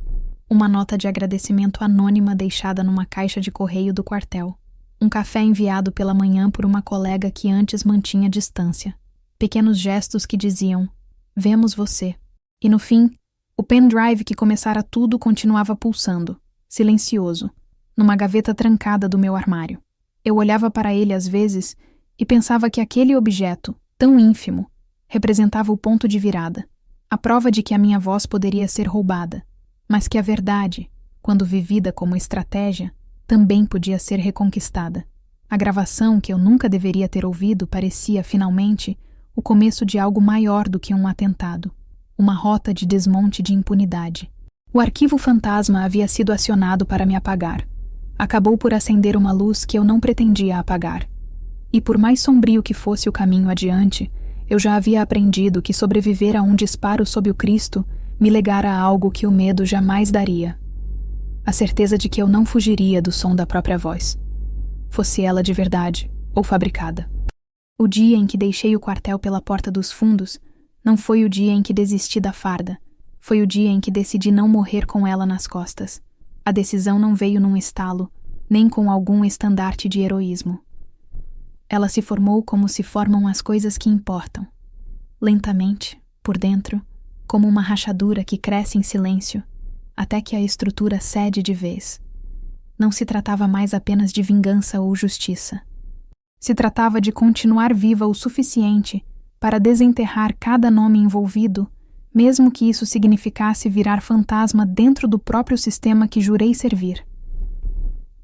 Uma nota de agradecimento anônima deixada numa caixa de correio do quartel. Um café enviado pela manhã por uma colega que antes mantinha distância. Pequenos gestos que diziam, vemos você. E no fim, o pendrive que começara tudo continuava pulsando, silencioso, numa gaveta trancada do meu armário. Eu olhava para ele às vezes e pensava que aquele objeto, tão ínfimo, representava o ponto de virada, a prova de que a minha voz poderia ser roubada, mas que a verdade, quando vivida como estratégia, também podia ser reconquistada. A gravação que eu nunca deveria ter ouvido parecia, finalmente, o começo de algo maior do que um atentado. Uma rota de desmonte de impunidade. O arquivo fantasma havia sido acionado para me apagar. Acabou por acender uma luz que eu não pretendia apagar. E por mais sombrio que fosse o caminho adiante, eu já havia aprendido que sobreviver a um disparo sob o Cristo me legara algo que o medo jamais daria. A certeza de que eu não fugiria do som da própria voz, fosse ela de verdade ou fabricada. O dia em que deixei o quartel pela porta dos fundos não foi o dia em que desisti da farda, foi o dia em que decidi não morrer com ela nas costas. A decisão não veio num estalo, nem com algum estandarte de heroísmo. Ela se formou como se formam as coisas que importam. Lentamente, por dentro, como uma rachadura que cresce em silêncio, até que a estrutura cede de vez. Não se tratava mais apenas de vingança ou justiça. Se tratava de continuar viva o suficiente para desenterrar cada nome envolvido, mesmo que isso significasse virar fantasma dentro do próprio sistema que jurei servir.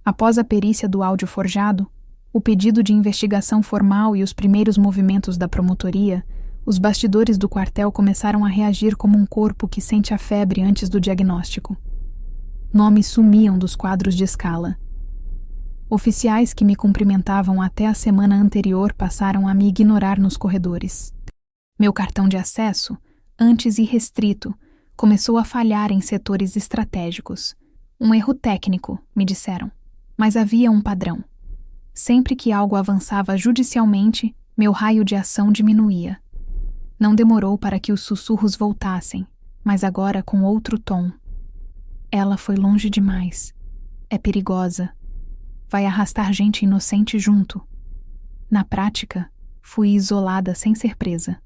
Após a perícia do áudio forjado, o pedido de investigação formal e os primeiros movimentos da promotoria, os bastidores do quartel começaram a reagir como um corpo que sente a febre antes do diagnóstico. Nomes sumiam dos quadros de escala. Oficiais que me cumprimentavam até a semana anterior passaram a me ignorar nos corredores. Meu cartão de acesso, antes irrestrito, começou a falhar em setores estratégicos. Um erro técnico, me disseram, mas havia um padrão. Sempre que algo avançava judicialmente, meu raio de ação diminuía. Não demorou para que os sussurros voltassem, mas agora com outro tom. Ela foi longe demais. É perigosa. Vai arrastar gente inocente junto. Na prática, fui isolada sem ser presa.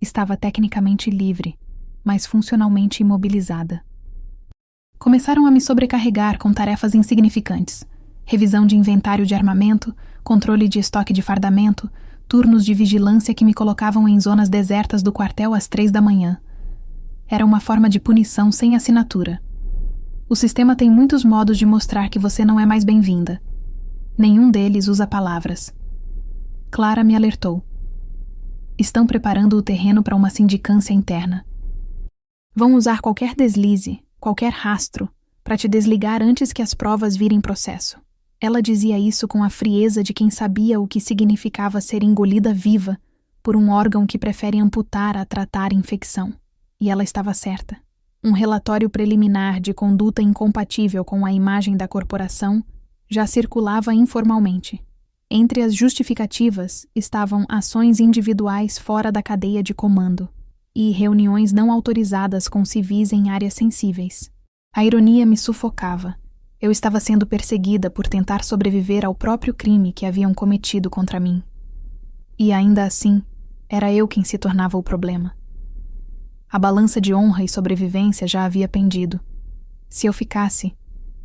Estava tecnicamente livre, mas funcionalmente imobilizada. Começaram a me sobrecarregar com tarefas insignificantes. Revisão de inventário de armamento, controle de estoque de fardamento, turnos de vigilância que me colocavam em zonas desertas do quartel às 3 da manhã. Era uma forma de punição sem assinatura. O sistema tem muitos modos de mostrar que você não é mais bem-vinda. Nenhum deles usa palavras. Clara me alertou. Estão preparando o terreno para uma sindicância interna. Vão usar qualquer deslize, qualquer rastro, para te desligar antes que as provas virem processo. Ela dizia isso com a frieza de quem sabia o que significava ser engolida viva por um órgão que prefere amputar a tratar infecção. E ela estava certa. Um relatório preliminar de conduta incompatível com a imagem da corporação já circulava informalmente. Entre as justificativas estavam ações individuais fora da cadeia de comando e reuniões não autorizadas com civis em áreas sensíveis. A ironia me sufocava. Eu estava sendo perseguida por tentar sobreviver ao próprio crime que haviam cometido contra mim. E ainda assim, era eu quem se tornava o problema. A balança de honra e sobrevivência já havia pendido. Se eu ficasse,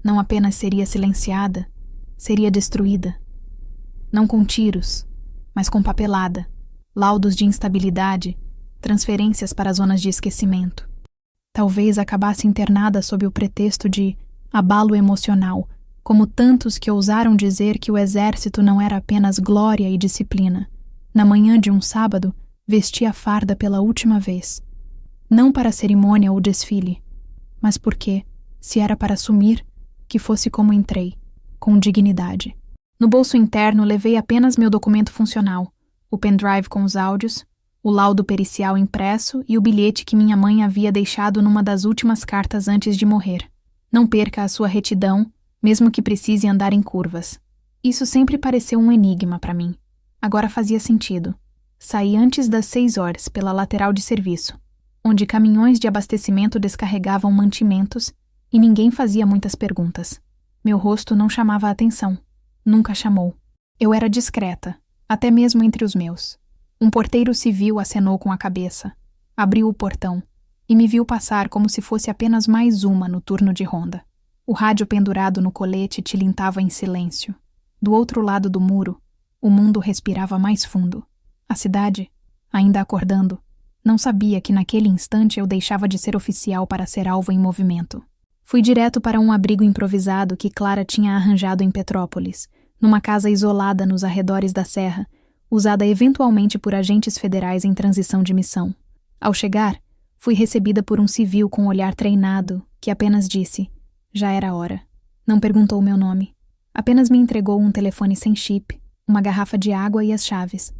não apenas seria silenciada, seria destruída. Não com tiros, mas com papelada, laudos de instabilidade, transferências para zonas de esquecimento. Talvez acabasse internada sob o pretexto de abalo emocional, como tantos que ousaram dizer que o exército não era apenas glória e disciplina. Na manhã de um sábado, vesti a farda pela última vez. Não para a cerimônia ou desfile, mas porque, se era para assumir, que fosse como entrei, com dignidade. No bolso interno levei apenas meu documento funcional, o pendrive com os áudios, o laudo pericial impresso e o bilhete que minha mãe havia deixado numa das últimas cartas antes de morrer. Não perca a sua retidão, mesmo que precise andar em curvas. Isso sempre pareceu um enigma para mim. Agora fazia sentido. Saí antes das 6 horas pela lateral de serviço, onde caminhões de abastecimento descarregavam mantimentos e ninguém fazia muitas perguntas. Meu rosto não chamava a atenção. Nunca chamou. Eu era discreta, até mesmo entre os meus. Um porteiro civil acenou com a cabeça, abriu o portão e me viu passar como se fosse apenas mais uma no turno de ronda. O rádio pendurado no colete tilintava em silêncio. Do outro lado do muro, o mundo respirava mais fundo. A cidade, ainda acordando, não sabia que naquele instante eu deixava de ser oficial para ser alvo em movimento. Fui direto para um abrigo improvisado que Clara tinha arranjado em Petrópolis, numa casa isolada nos arredores da serra, usada eventualmente por agentes federais em transição de missão. Ao chegar, fui recebida por um civil com um olhar treinado, que apenas disse, já era hora. Não perguntou meu nome. Apenas me entregou um telefone sem chip, uma garrafa de água e as chaves.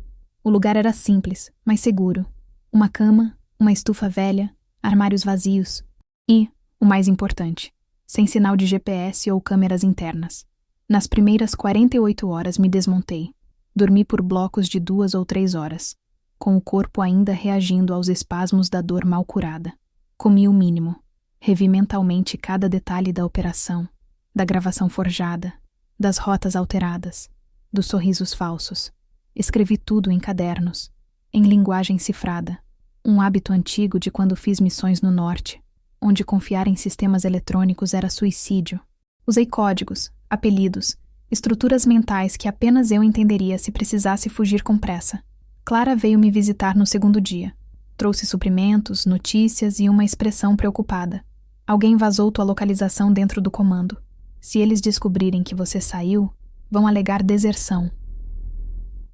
O lugar era simples, mas seguro. Uma cama, uma estufa velha, armários vazios e, o mais importante, sem sinal de GPS ou câmeras internas. Nas primeiras 48 horas me desmontei. Dormi por blocos de 2 ou 3 horas, com o corpo ainda reagindo aos espasmos da dor mal curada. Comi o mínimo. Revi mentalmente cada detalhe da operação, da gravação forjada, das rotas alteradas, dos sorrisos falsos. Escrevi tudo em cadernos, em linguagem cifrada, um hábito antigo de quando fiz missões no norte, onde confiar em sistemas eletrônicos era suicídio. Usei códigos, apelidos, estruturas mentais que apenas eu entenderia se precisasse fugir com pressa. Clara veio me visitar no segundo dia. Trouxe suprimentos, notícias e uma expressão preocupada. Alguém vazou tua localização dentro do comando. Se eles descobrirem que você saiu, vão alegar deserção.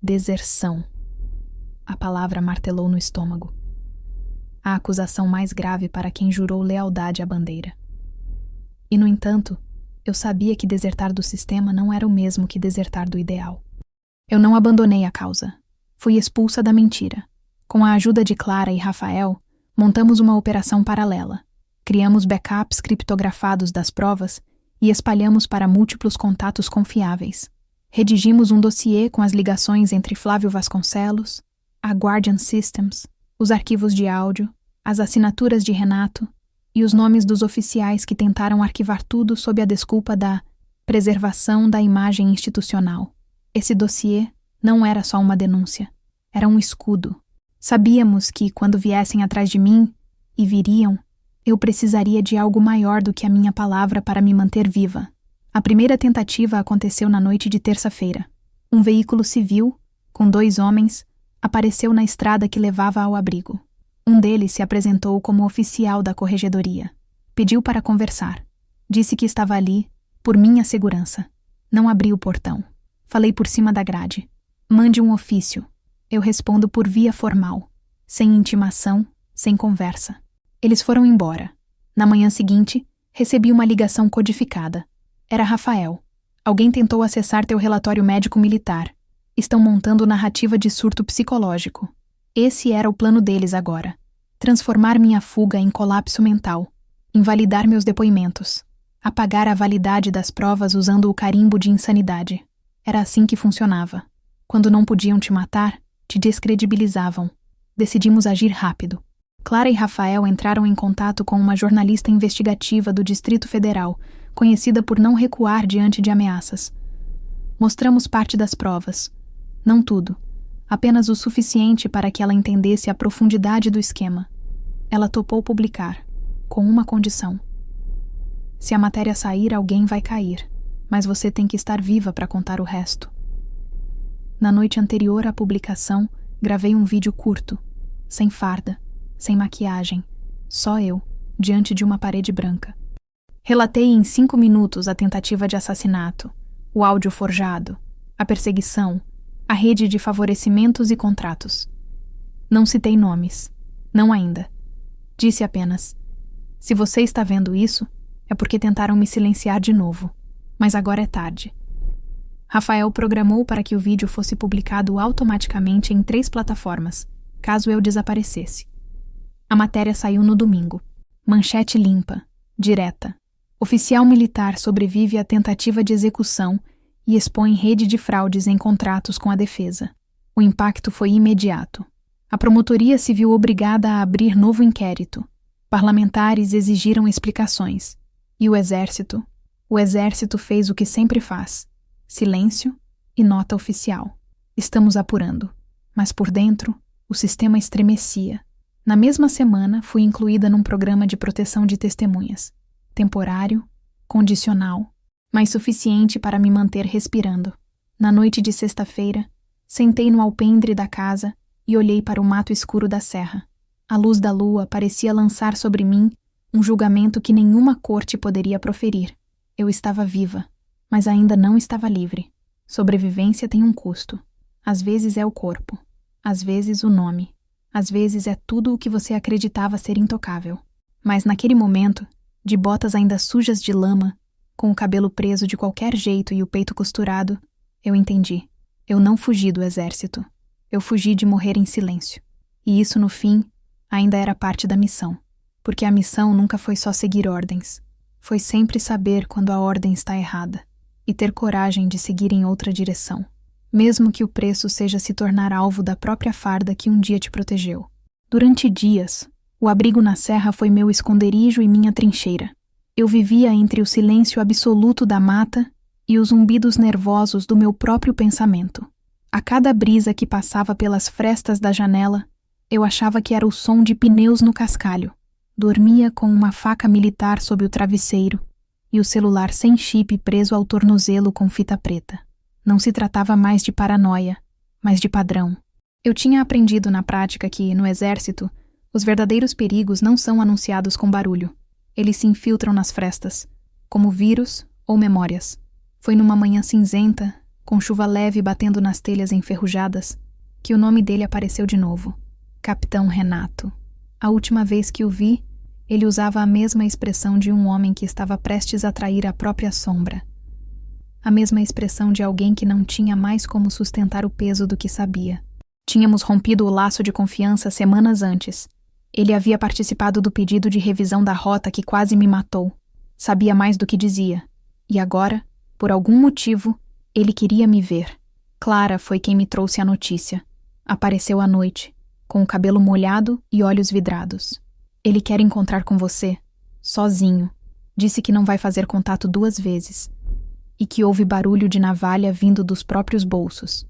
Deserção. A palavra martelou no estômago. A acusação mais grave para quem jurou lealdade à bandeira. E, no entanto, eu sabia que desertar do sistema não era o mesmo que desertar do ideal. Eu não abandonei a causa. Fui expulsa da mentira. Com a ajuda de Clara e Rafael, montamos uma operação paralela. Criamos backups criptografados das provas e espalhamos para múltiplos contatos confiáveis. Redigimos um dossiê com as ligações entre Flávio Vasconcelos, a Guardian Systems, os arquivos de áudio, as assinaturas de Renato e os nomes dos oficiais que tentaram arquivar tudo sob a desculpa da preservação da imagem institucional. Esse dossiê não era só uma denúncia, era um escudo. Sabíamos que, quando viessem atrás de mim, e viriam, eu precisaria de algo maior do que a minha palavra para me manter viva. A primeira tentativa aconteceu na noite de terça-feira. Um veículo civil, com 2 homens, apareceu na estrada que levava ao abrigo. Um deles se apresentou como oficial da corregedoria. Pediu para conversar. Disse que estava ali, por minha segurança. Não abri o portão. Falei por cima da grade. Mande um ofício. Eu respondo por via formal. Sem intimação, sem conversa. Eles foram embora. Na manhã seguinte, recebi uma ligação codificada. Era Rafael. Alguém tentou acessar teu relatório médico-militar. Estão montando narrativa de surto psicológico. Esse era o plano deles agora. Transformar minha fuga em colapso mental. Invalidar meus depoimentos. Apagar a validade das provas usando o carimbo de insanidade. Era assim que funcionava. Quando não podiam te matar, te descredibilizavam. Decidimos agir rápido. Clara e Rafael entraram em contato com uma jornalista investigativa do Distrito Federal, conhecida por não recuar diante de ameaças. Mostramos parte das provas. Não tudo. Apenas o suficiente para que ela entendesse a profundidade do esquema. Ela topou publicar, com uma condição. Se a matéria sair, alguém vai cair, mas você tem que estar viva para contar o resto. Na noite anterior à publicação, gravei um vídeo curto, sem farda, sem maquiagem, só eu, diante de uma parede branca. Relatei em 5 minutos a tentativa de assassinato, o áudio forjado, a perseguição, a rede de favorecimentos e contratos. Não citei nomes, não ainda. Disse apenas: se você está vendo isso, é porque tentaram me silenciar de novo, mas agora é tarde. Rafael programou para que o vídeo fosse publicado automaticamente em 3 plataformas, caso eu desaparecesse. A matéria saiu no domingo. Manchete limpa, direta. Oficial militar sobrevive à tentativa de execução e expõe rede de fraudes em contratos com a defesa. O impacto foi imediato. A promotoria se viu obrigada a abrir novo inquérito. Parlamentares exigiram explicações. E o exército? O exército fez o que sempre faz: silêncio e nota oficial. Estamos apurando. Mas por dentro, o sistema estremecia. Na mesma semana, fui incluída num programa de proteção de testemunhas. Temporário, condicional, mas suficiente para me manter respirando. Na noite de sexta-feira, sentei no alpendre da casa e olhei para o mato escuro da serra. A luz da lua parecia lançar sobre mim um julgamento que nenhuma corte poderia proferir. Eu estava viva, mas ainda não estava livre. Sobrevivência tem um custo. Às vezes é o corpo, às vezes o nome, às vezes é tudo o que você acreditava ser intocável. Mas naquele momento, de botas ainda sujas de lama, com o cabelo preso de qualquer jeito e o peito costurado, eu entendi. Eu não fugi do exército. Eu fugi de morrer em silêncio. E isso, no fim, ainda era parte da missão. Porque a missão nunca foi só seguir ordens. foi sempre saber quando a ordem está errada e ter coragem de seguir em outra direção, mesmo que o preço seja se tornar alvo da própria farda que um dia te protegeu. Durante dias, o abrigo na serra foi meu esconderijo e minha trincheira. Eu vivia entre o silêncio absoluto da mata e os zumbidos nervosos do meu próprio pensamento. A cada brisa que passava pelas frestas da janela, eu achava que era o som de pneus no cascalho. Dormia com uma faca militar sob o travesseiro e o celular sem chip preso ao tornozelo com fita preta. Não se tratava mais de paranoia, mas de padrão. Eu tinha aprendido na prática que, no exército, os verdadeiros perigos não são anunciados com barulho. Eles se infiltram nas frestas, como vírus ou memórias. Foi numa manhã cinzenta, com chuva leve batendo nas telhas enferrujadas, que o nome dele apareceu de novo. Capitão Renato. A última vez que o vi, ele usava a mesma expressão de um homem que estava prestes a trair a própria sombra. A mesma expressão de alguém que não tinha mais como sustentar o peso do que sabia. Tínhamos rompido o laço de confiança semanas antes. Ele havia participado do pedido de revisão da rota que quase me matou. Sabia mais do que dizia. E agora, por algum motivo, ele queria me ver. Clara foi quem me trouxe a notícia. Apareceu à noite, com o cabelo molhado e olhos vidrados. Ele quer encontrar com você, sozinho. Disse que não vai fazer contato 2 vezes. E que houve barulho de navalha vindo dos próprios bolsos.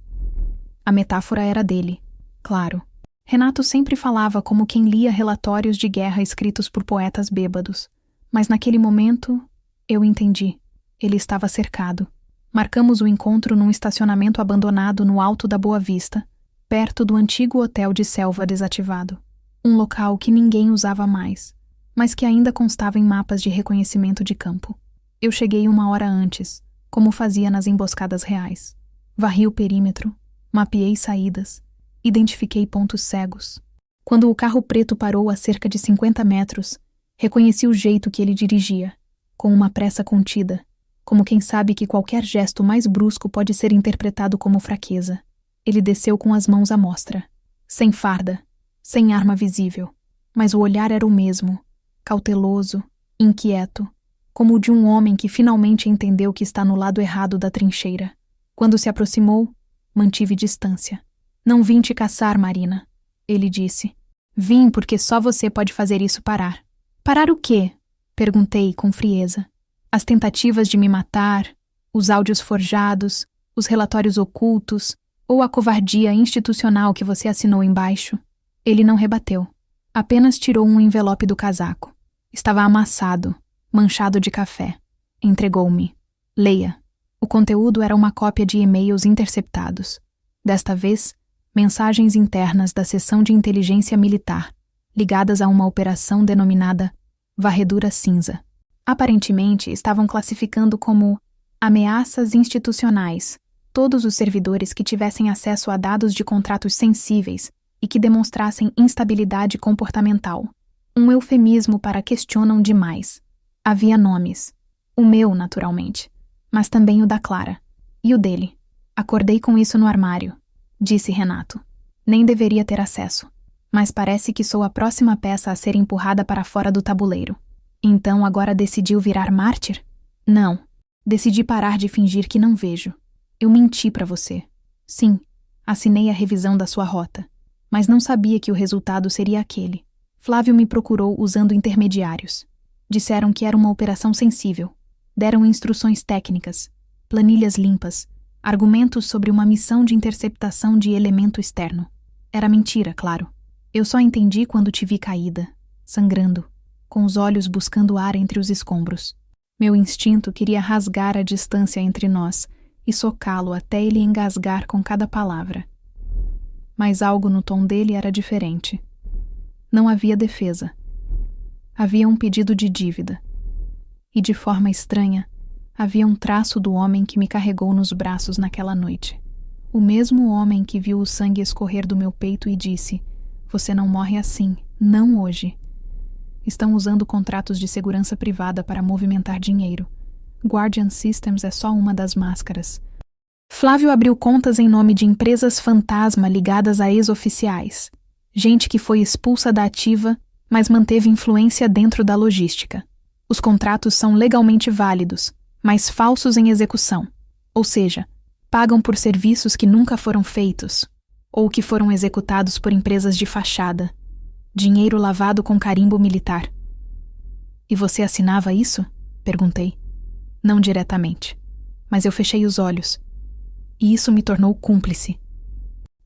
A metáfora era dele, claro. Renato sempre falava como quem lia relatórios de guerra escritos por poetas bêbados. Mas naquele momento, eu entendi. Ele estava cercado. Marcamos o encontro num estacionamento abandonado no alto da Boa Vista, perto do antigo hotel de selva desativado. Um local que ninguém usava mais, mas que ainda constava em mapas de reconhecimento de campo. Eu cheguei 1 hora antes, como fazia nas emboscadas reais. Varri o perímetro, mapeei saídas, identifiquei pontos cegos. Quando o carro preto parou a cerca de 50 metros, reconheci o jeito que ele dirigia, com uma pressa contida, como quem sabe que qualquer gesto mais brusco pode ser interpretado como fraqueza. Ele desceu com as mãos à mostra, sem farda, sem arma visível, mas o olhar era o mesmo, cauteloso, inquieto, como o de um homem que finalmente entendeu que está no lado errado da trincheira. Quando se aproximou, mantive distância. Não vim te caçar, Marina, ele disse. Vim porque só você pode fazer isso parar. Parar o quê? Perguntei com frieza. As tentativas de me matar, os áudios forjados, os relatórios ocultos, ou a covardia institucional que você assinou embaixo. Ele não rebateu. Apenas tirou um envelope do casaco. Estava amassado, manchado de café. Entregou-me. Leia. O conteúdo era uma cópia de e-mails interceptados. Desta vez, mensagens internas da seção de inteligência militar, ligadas a uma operação denominada Varredura Cinza. Aparentemente, estavam classificando como ameaças institucionais todos os servidores que tivessem acesso a dados de contratos sensíveis e que demonstrassem instabilidade comportamental. Um eufemismo para questionam demais. Havia nomes. O meu, naturalmente, mas também o da Clara. E o dele. Acordei com isso no armário, disse Renato. Nem deveria ter acesso, mas parece que sou a próxima peça a ser empurrada para fora do tabuleiro. Então agora decidiu virar mártir? Não. Decidi parar de fingir que não vejo. Eu menti para você. Sim, assinei a revisão da sua rota, mas não sabia que o resultado seria aquele. Flávio me procurou usando intermediários. Disseram que era uma operação sensível. Deram instruções técnicas, planilhas limpas, argumentos sobre uma missão de interceptação de elemento externo. Era mentira, claro. Eu só entendi quando te vi caída, sangrando, com os olhos buscando ar entre os escombros. Meu instinto queria rasgar a distância entre nós e socá-lo até ele engasgar com cada palavra. Mas algo no tom dele era diferente. Não havia defesa. Havia um pedido de dívida. E de forma estranha, havia um traço do homem que me carregou nos braços naquela noite. O mesmo homem que viu o sangue escorrer do meu peito e disse: "Você não morre assim, não hoje." Estão usando contratos de segurança privada para movimentar dinheiro. Guardian Systems é só uma das máscaras. Flávio abriu contas em nome de empresas fantasma ligadas a ex-oficiais. Gente que foi expulsa da ativa, mas manteve influência dentro da logística. Os contratos são legalmente válidos, mas falsos em execução. Ou seja, pagam por serviços que nunca foram feitos, ou que foram executados por empresas de fachada. Dinheiro lavado com carimbo militar. E você assinava isso? Perguntei. Não diretamente, mas eu fechei os olhos. E isso me tornou cúmplice.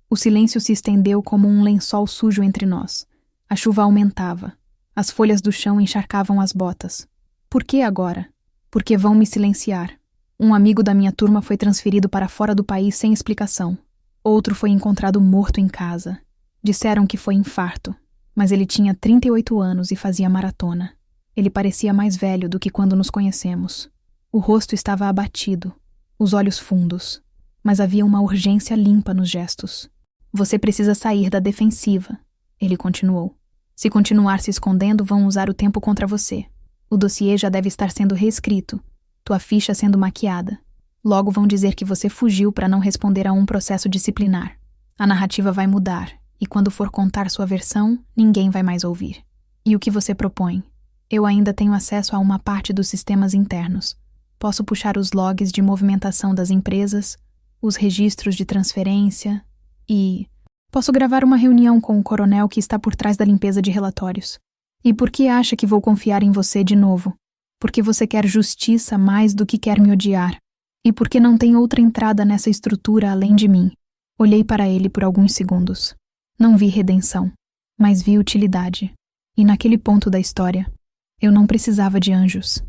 O silêncio se estendeu como um lençol sujo entre nós. A chuva aumentava. As folhas do chão encharcavam as botas. Por que agora? Porque vão me silenciar. Um amigo da minha turma foi transferido para fora do país sem explicação. Outro foi encontrado morto em casa. Disseram que foi infarto, mas ele tinha 38 anos e fazia maratona. Ele parecia mais velho do que quando nos conhecemos. O rosto estava abatido, os olhos fundos, mas havia uma urgência limpa nos gestos. Você precisa sair da defensiva, ele continuou. Se continuar se escondendo, vão usar o tempo contra você. O dossiê já deve estar sendo reescrito, tua ficha sendo maquiada. Logo vão dizer que você fugiu para não responder a um processo disciplinar. A narrativa vai mudar, e quando for contar sua versão, ninguém vai mais ouvir. E o que você propõe? Eu ainda tenho acesso a uma parte dos sistemas internos. Posso puxar os logs de movimentação das empresas, os registros de transferência e... posso gravar uma reunião com o coronel que está por trás da limpeza de relatórios. E por que acha que vou confiar em você de novo? Porque você quer justiça mais do que quer me odiar. E porque não tem outra entrada nessa estrutura além de mim. Olhei para ele por alguns segundos. Não vi redenção, mas vi utilidade. E naquele ponto da história, eu não precisava de anjos.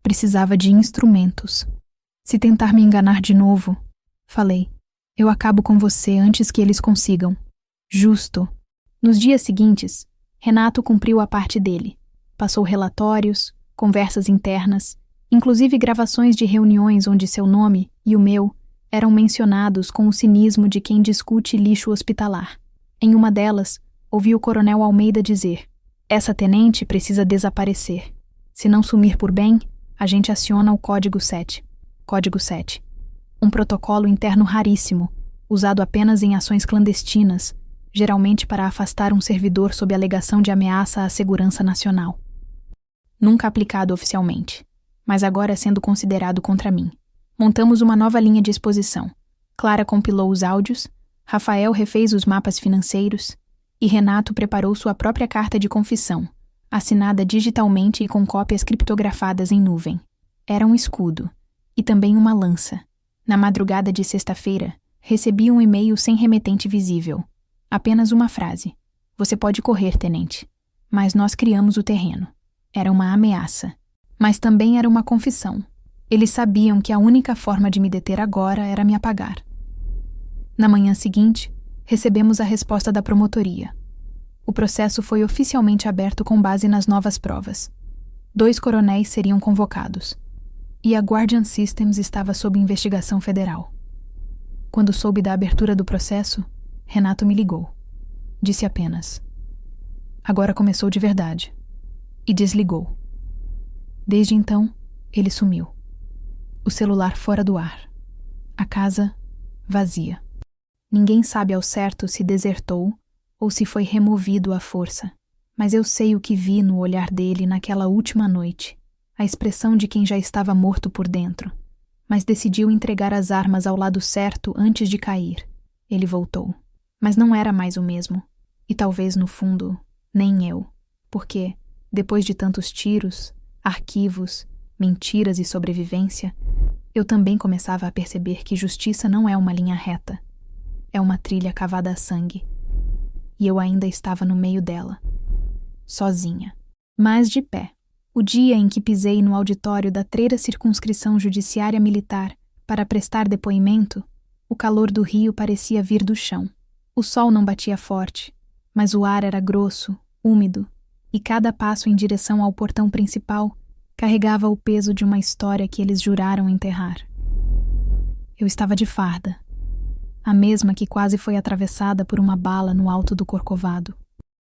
Precisava de instrumentos. Se tentar me enganar de novo, falei, eu acabo com você antes que eles consigam. Justo. Nos dias seguintes, Renato cumpriu a parte dele. Passou relatórios, conversas internas, inclusive gravações de reuniões onde seu nome e o meu eram mencionados com o cinismo de quem discute lixo hospitalar. Em uma delas, ouvi o coronel Almeida dizer, essa tenente precisa desaparecer. Se não sumir por bem, a gente aciona o Código 7. Código 7. Um protocolo interno raríssimo, usado apenas em ações clandestinas, geralmente para afastar um servidor sob alegação de ameaça à segurança nacional. Nunca aplicado oficialmente, mas agora sendo considerado contra mim. Montamos uma nova linha de exposição. Clara compilou os áudios, Rafael refez os mapas financeiros e Renato preparou sua própria carta de confissão, assinada digitalmente e com cópias criptografadas em nuvem. Era um escudo e também uma lança. Na madrugada de sexta-feira, recebi um e-mail sem remetente visível. Apenas uma frase. Você pode correr, tenente. Mas nós criamos o terreno. Era uma ameaça. Mas também era uma confissão. Eles sabiam que a única forma de me deter agora era me apagar. Na manhã seguinte, recebemos a resposta da promotoria. O processo foi oficialmente aberto com base nas novas provas. 2 coronéis seriam convocados. E a Guardian Systems estava sob investigação federal. Quando soube da abertura do processo, Renato me ligou. Disse apenas, agora começou de verdade. E desligou. Desde então, ele sumiu. O celular fora do ar. A casa vazia. Ninguém sabe ao certo se desertou ou se foi removido à força. Mas eu sei o que vi no olhar dele naquela última noite. A expressão de quem já estava morto por dentro. Mas decidiu entregar as armas ao lado certo antes de cair. Ele voltou. Mas não era mais o mesmo. E talvez, no fundo, nem eu. Porque, depois de tantos tiros, arquivos, mentiras e sobrevivência, eu também começava a perceber que justiça não é uma linha reta. É uma trilha cavada a sangue. E eu ainda estava no meio dela. Sozinha. Mas de pé. O dia em que pisei no auditório da 3ª Circunscrição Judiciária Militar para prestar depoimento, o calor do rio parecia vir do chão. O sol não batia forte, mas o ar era grosso, úmido, e cada passo em direção ao portão principal carregava o peso de uma história que eles juraram enterrar. Eu estava de farda, a mesma que quase foi atravessada por uma bala no alto do Corcovado.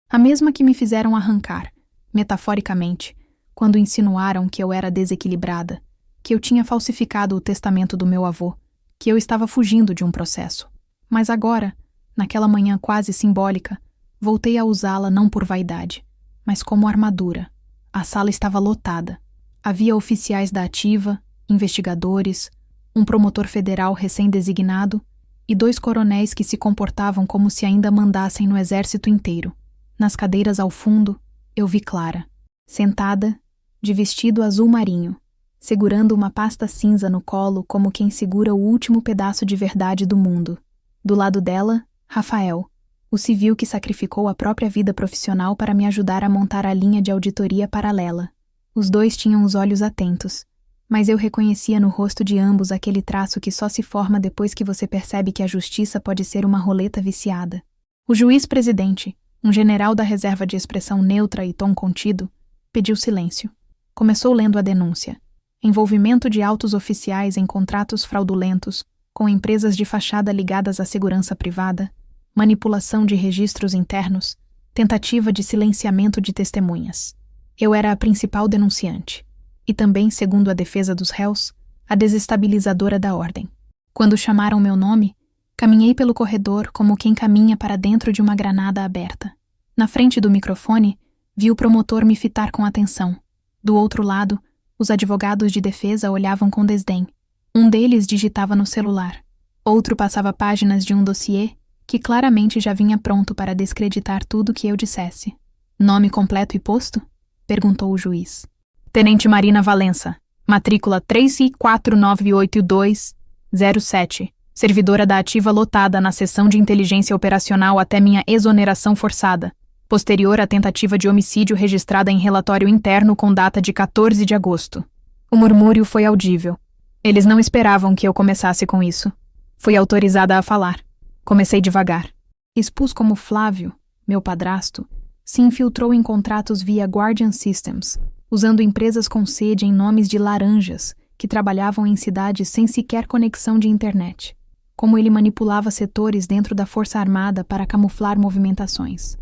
A mesma que me fizeram arrancar, metaforicamente, quando insinuaram que eu era desequilibrada, que eu tinha falsificado o testamento do meu avô, que eu estava fugindo de um processo. Mas agora, naquela manhã quase simbólica, voltei a usá-la não por vaidade, mas como armadura. A sala estava lotada. Havia oficiais da ativa, investigadores, um promotor federal recém-designado e 2 coronéis que se comportavam como se ainda mandassem no exército inteiro. Nas cadeiras ao fundo, eu vi Clara, sentada, de vestido azul marinho, segurando uma pasta cinza no colo como quem segura o último pedaço de verdade do mundo. Do lado dela, Rafael, o civil que sacrificou a própria vida profissional para me ajudar a montar a linha de auditoria paralela. Os 2 tinham os olhos atentos, mas eu reconhecia no rosto de ambos aquele traço que só se forma depois que você percebe que a justiça pode ser uma roleta viciada. O juiz-presidente, um general da reserva de expressão neutra e tom contido, pediu silêncio. Começou lendo a denúncia. Envolvimento de altos oficiais em contratos fraudulentos, com empresas de fachada ligadas à segurança privada, manipulação de registros internos, tentativa de silenciamento de testemunhas. Eu era a principal denunciante, e também, segundo a defesa dos réus, a desestabilizadora da ordem. Quando chamaram meu nome, caminhei pelo corredor como quem caminha para dentro de uma granada aberta. Na frente do microfone, vi o promotor me fitar com atenção. Do outro lado, os advogados de defesa olhavam com desdém. Um deles digitava no celular. Outro passava páginas de um dossiê que claramente já vinha pronto para descreditar tudo que eu dissesse. Nome completo e posto? Perguntou o juiz. Tenente Marina Valença, matrícula 34988207, servidora da ativa lotada na seção de inteligência operacional até minha exoneração forçada, posterior à tentativa de homicídio registrada em relatório interno com data de 14 de agosto. O murmúrio foi audível. Eles não esperavam que eu começasse com isso. Fui autorizada a falar. Comecei devagar. Expus como Flávio, meu padrasto, se infiltrou em contratos via Guardian Systems, usando empresas com sede em nomes de laranjas, que trabalhavam em cidades sem sequer conexão de internet. Como ele manipulava setores dentro da Força Armada para camuflar movimentações.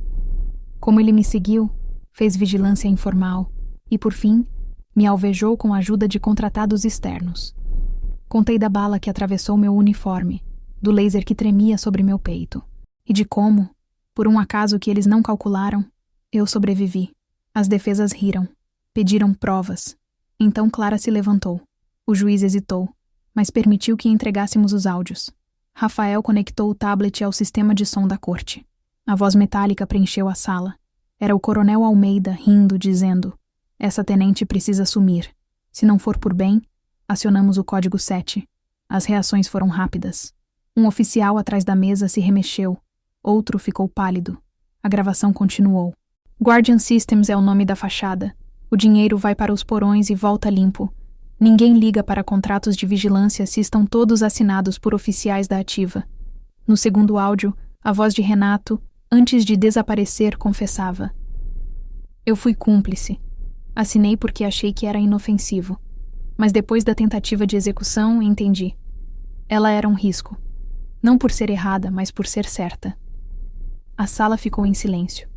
Como ele me seguiu, fez vigilância informal e, por fim, me alvejou com a ajuda de contratados externos. Contei da bala que atravessou meu uniforme, do laser que tremia sobre meu peito, e de como, por um acaso que eles não calcularam, eu sobrevivi. As defesas riram, pediram provas. Então Clara se levantou. O juiz hesitou, mas permitiu que entregássemos os áudios. Rafael conectou o tablet ao sistema de som da corte. A voz metálica preencheu a sala. Era o coronel Almeida rindo, dizendo: "Essa tenente precisa sumir. Se não for por bem, acionamos o código 7. As reações foram rápidas. Um oficial atrás da mesa se remexeu. Outro ficou pálido. A gravação continuou. Guardian Systems é o nome da fachada. O dinheiro vai para os porões e volta limpo. Ninguém liga para contratos de vigilância se estão todos assinados por oficiais da ativa." No segundo áudio, a voz de Renato, antes de desaparecer, confessava: "Eu fui cúmplice. Assinei porque achei que era inofensivo. Mas depois da tentativa de execução, entendi. Ela era um risco. Não por ser errada, mas por ser certa." A sala ficou em silêncio.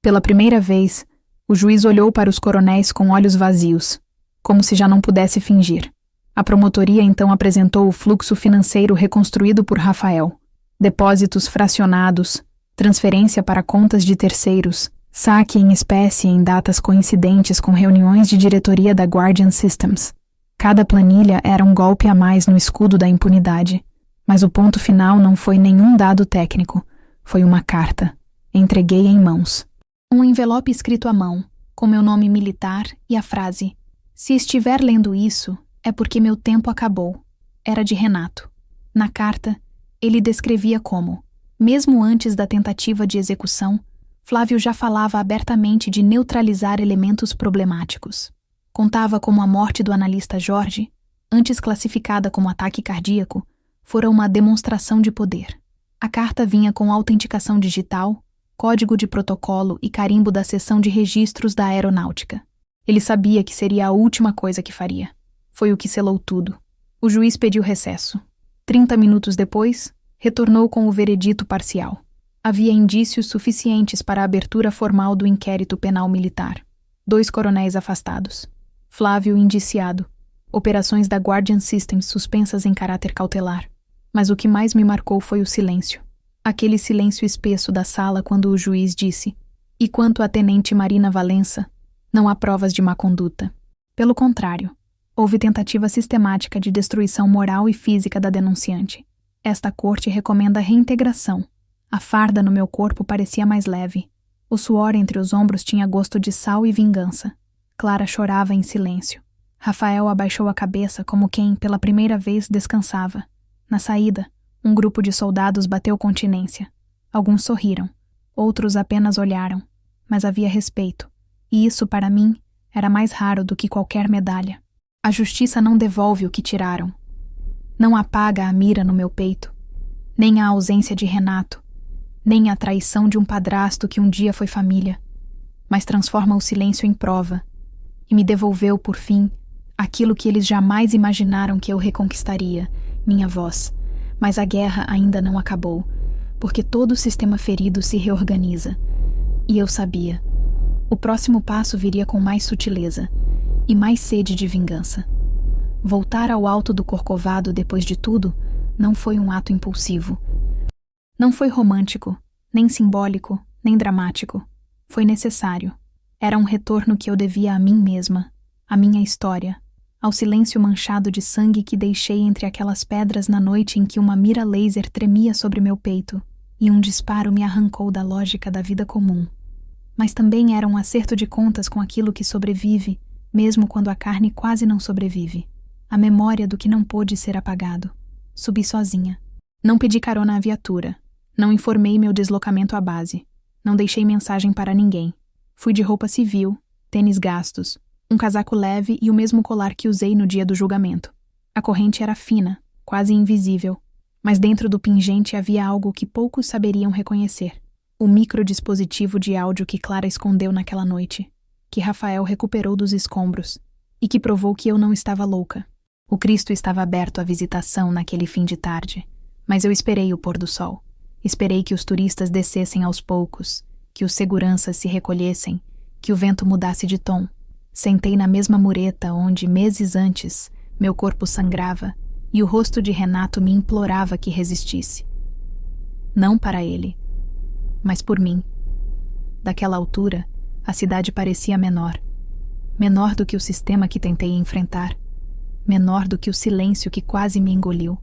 Pela primeira vez, o juiz olhou para os coronéis com olhos vazios, como se já não pudesse fingir. A promotoria então apresentou o fluxo financeiro reconstruído por Rafael. Depósitos fracionados, transferência para contas de terceiros, saque em espécie em datas coincidentes com reuniões de diretoria da Guardian Systems. Cada planilha era um golpe a mais no escudo da impunidade. Mas o ponto final não foi nenhum dado técnico. Foi uma carta. Entreguei em mãos. Um envelope escrito à mão, com meu nome militar e a frase: "Se estiver lendo isso, é porque meu tempo acabou." Era de Renato. Na carta, ele descrevia como, mesmo antes da tentativa de execução, Flávio já falava abertamente de neutralizar elementos problemáticos. Contava como a morte do analista Jorge, antes classificada como ataque cardíaco, fora uma demonstração de poder. A carta vinha com autenticação digital, código de protocolo e carimbo da seção de registros da aeronáutica. Ele sabia que seria a última coisa que faria. Foi o que selou tudo. O juiz pediu recesso. 30 minutos depois, retornou com o veredito parcial. Havia indícios suficientes para a abertura formal do inquérito penal militar. 2 coronéis afastados. Flávio indiciado. Operações da Guardian Systems suspensas em caráter cautelar. Mas o que mais me marcou foi o silêncio. Aquele silêncio espesso da sala quando o juiz disse: "E quanto à tenente Marina Valença, não há provas de má conduta." Pelo contrário, houve tentativa sistemática de destruição moral e física da denunciante. Esta corte recomenda a reintegração. A farda no meu corpo parecia mais leve. O suor entre os ombros tinha gosto de sal e vingança. Clara chorava em silêncio. Rafael abaixou a cabeça como quem, pela primeira vez, descansava. Na saída, um grupo de soldados bateu continência. Alguns sorriram, outros apenas olharam, mas havia respeito, e isso, para mim, era mais raro do que qualquer medalha. A justiça não devolve o que tiraram. Não apaga a mira no meu peito, nem a ausência de Renato, nem a traição de um padrasto que um dia foi família, mas transforma o silêncio em prova, e me devolveu, por fim, aquilo que eles jamais imaginaram que eu reconquistaria, minha voz. Mas a guerra ainda não acabou, porque todo o sistema ferido se reorganiza. E eu sabia. O próximo passo viria com mais sutileza e mais sede de vingança. Voltar ao alto do Corcovado depois de tudo não foi um ato impulsivo. Não foi romântico, nem simbólico, nem dramático. Foi necessário. Era um retorno que eu devia a mim mesma, à minha história, ao silêncio manchado de sangue que deixei entre aquelas pedras na noite em que uma mira laser tremia sobre meu peito e um disparo me arrancou da lógica da vida comum. Mas também era um acerto de contas com aquilo que sobrevive, mesmo quando a carne quase não sobrevive. A memória do que não pôde ser apagado. Subi sozinha. Não pedi carona à viatura. Não informei meu deslocamento à base. Não deixei mensagem para ninguém. Fui de roupa civil, tênis gastos, um casaco leve e o mesmo colar que usei no dia do julgamento. A corrente era fina, quase invisível, mas dentro do pingente havia algo que poucos saberiam reconhecer. O microdispositivo de áudio que Clara escondeu naquela noite, que Rafael recuperou dos escombros e que provou que eu não estava louca. O Cristo estava aberto à visitação naquele fim de tarde, mas eu esperei o pôr do sol. Esperei que os turistas descessem aos poucos, que os seguranças se recolhessem, que o vento mudasse de tom. Sentei na mesma mureta onde, meses antes, meu corpo sangrava e o rosto de Renato me implorava que resistisse. Não para ele, mas por mim. Daquela altura, a cidade parecia menor. Menor do que o sistema que tentei enfrentar. Menor do que o silêncio que quase me engoliu.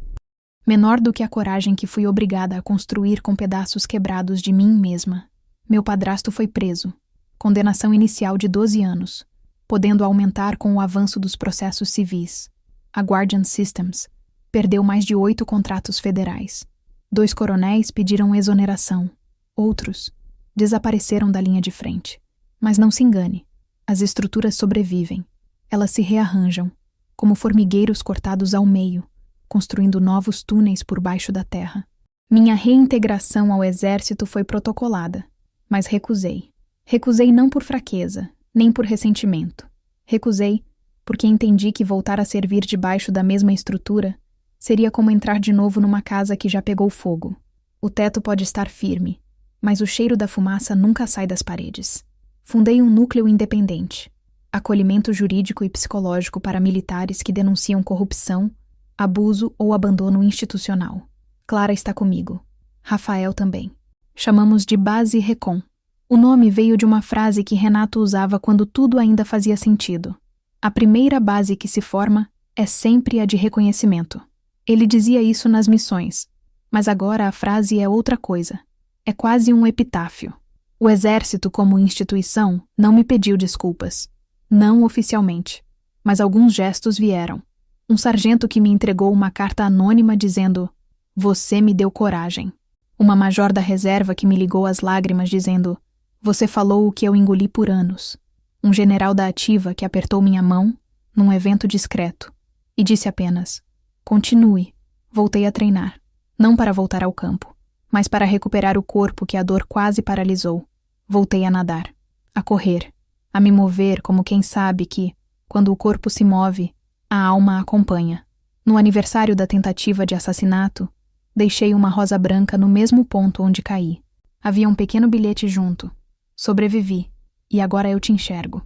Menor do que a coragem que fui obrigada a construir com pedaços quebrados de mim mesma. Meu padrasto foi preso. Condenação inicial de 12 anos. Podendo aumentar com o avanço dos processos civis. A Guardian Systems perdeu mais de 8 contratos federais. 2 coronéis pediram exoneração. Outros desapareceram da linha de frente. Mas não se engane, as estruturas sobrevivem. Elas se rearranjam, como formigueiros cortados ao meio, construindo novos túneis por baixo da terra. Minha reintegração ao exército foi protocolada, mas recusei. Recusei não por fraqueza, nem por ressentimento. Recusei porque entendi que voltar a servir debaixo da mesma estrutura seria como entrar de novo numa casa que já pegou fogo. O teto pode estar firme, mas o cheiro da fumaça nunca sai das paredes. Fundei um núcleo independente, acolhimento jurídico e psicológico para militares que denunciam corrupção, abuso ou abandono institucional. Clara está comigo. Rafael também. Chamamos de Base Recon. O nome veio de uma frase que Renato usava quando tudo ainda fazia sentido. A primeira base que se forma é sempre a de reconhecimento. Ele dizia isso nas missões, mas agora a frase é outra coisa. É quase um epitáfio. O exército, como instituição, não me pediu desculpas. Não oficialmente. Mas alguns gestos vieram. Um sargento que me entregou uma carta anônima dizendo: "Você me deu coragem." Uma major da reserva que me ligou às lágrimas dizendo: "Você falou o que eu engoli por anos." Um general da ativa que apertou minha mão, num evento discreto, e disse apenas: "Continue." Voltei a treinar. Não para voltar ao campo, mas para recuperar o corpo que a dor quase paralisou. Voltei a nadar, a correr, a me mover como quem sabe que, quando o corpo se move, a alma a acompanha. No aniversário da tentativa de assassinato, deixei uma rosa branca no mesmo ponto onde caí. Havia um pequeno bilhete junto. Sobrevivi, e agora eu te enxergo.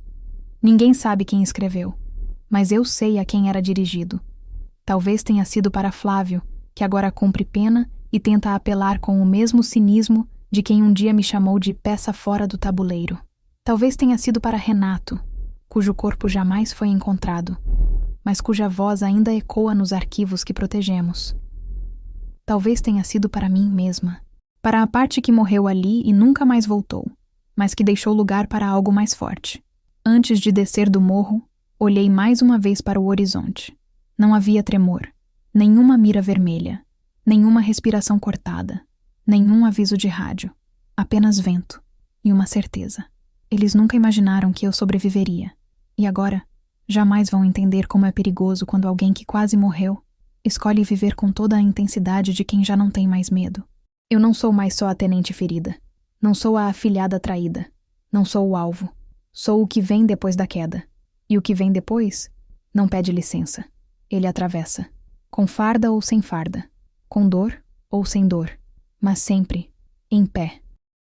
Ninguém sabe quem escreveu, mas eu sei a quem era dirigido. Talvez tenha sido para Flávio, que agora cumpre pena e tenta apelar com o mesmo cinismo de quem um dia me chamou de peça fora do tabuleiro. Talvez tenha sido para Renato, cujo corpo jamais foi encontrado, mas cuja voz ainda ecoa nos arquivos que protegemos. Talvez tenha sido para mim mesma, para a parte que morreu ali e nunca mais voltou, mas que deixou lugar para algo mais forte. Antes de descer do morro, olhei mais uma vez para o horizonte. Não havia tremor, nenhuma mira vermelha, nenhuma respiração cortada, nenhum aviso de rádio, apenas vento e uma certeza. Eles nunca imaginaram que eu sobreviveria, e agora jamais vão entender como é perigoso quando alguém que quase morreu escolhe viver com toda a intensidade de quem já não tem mais medo. Eu não sou mais só a tenente ferida. Não sou a afilhada traída. Não sou o alvo. Sou o que vem depois da queda. E o que vem depois não pede licença. Ele atravessa. Com farda ou sem farda. Com dor ou sem dor. Mas sempre em pé.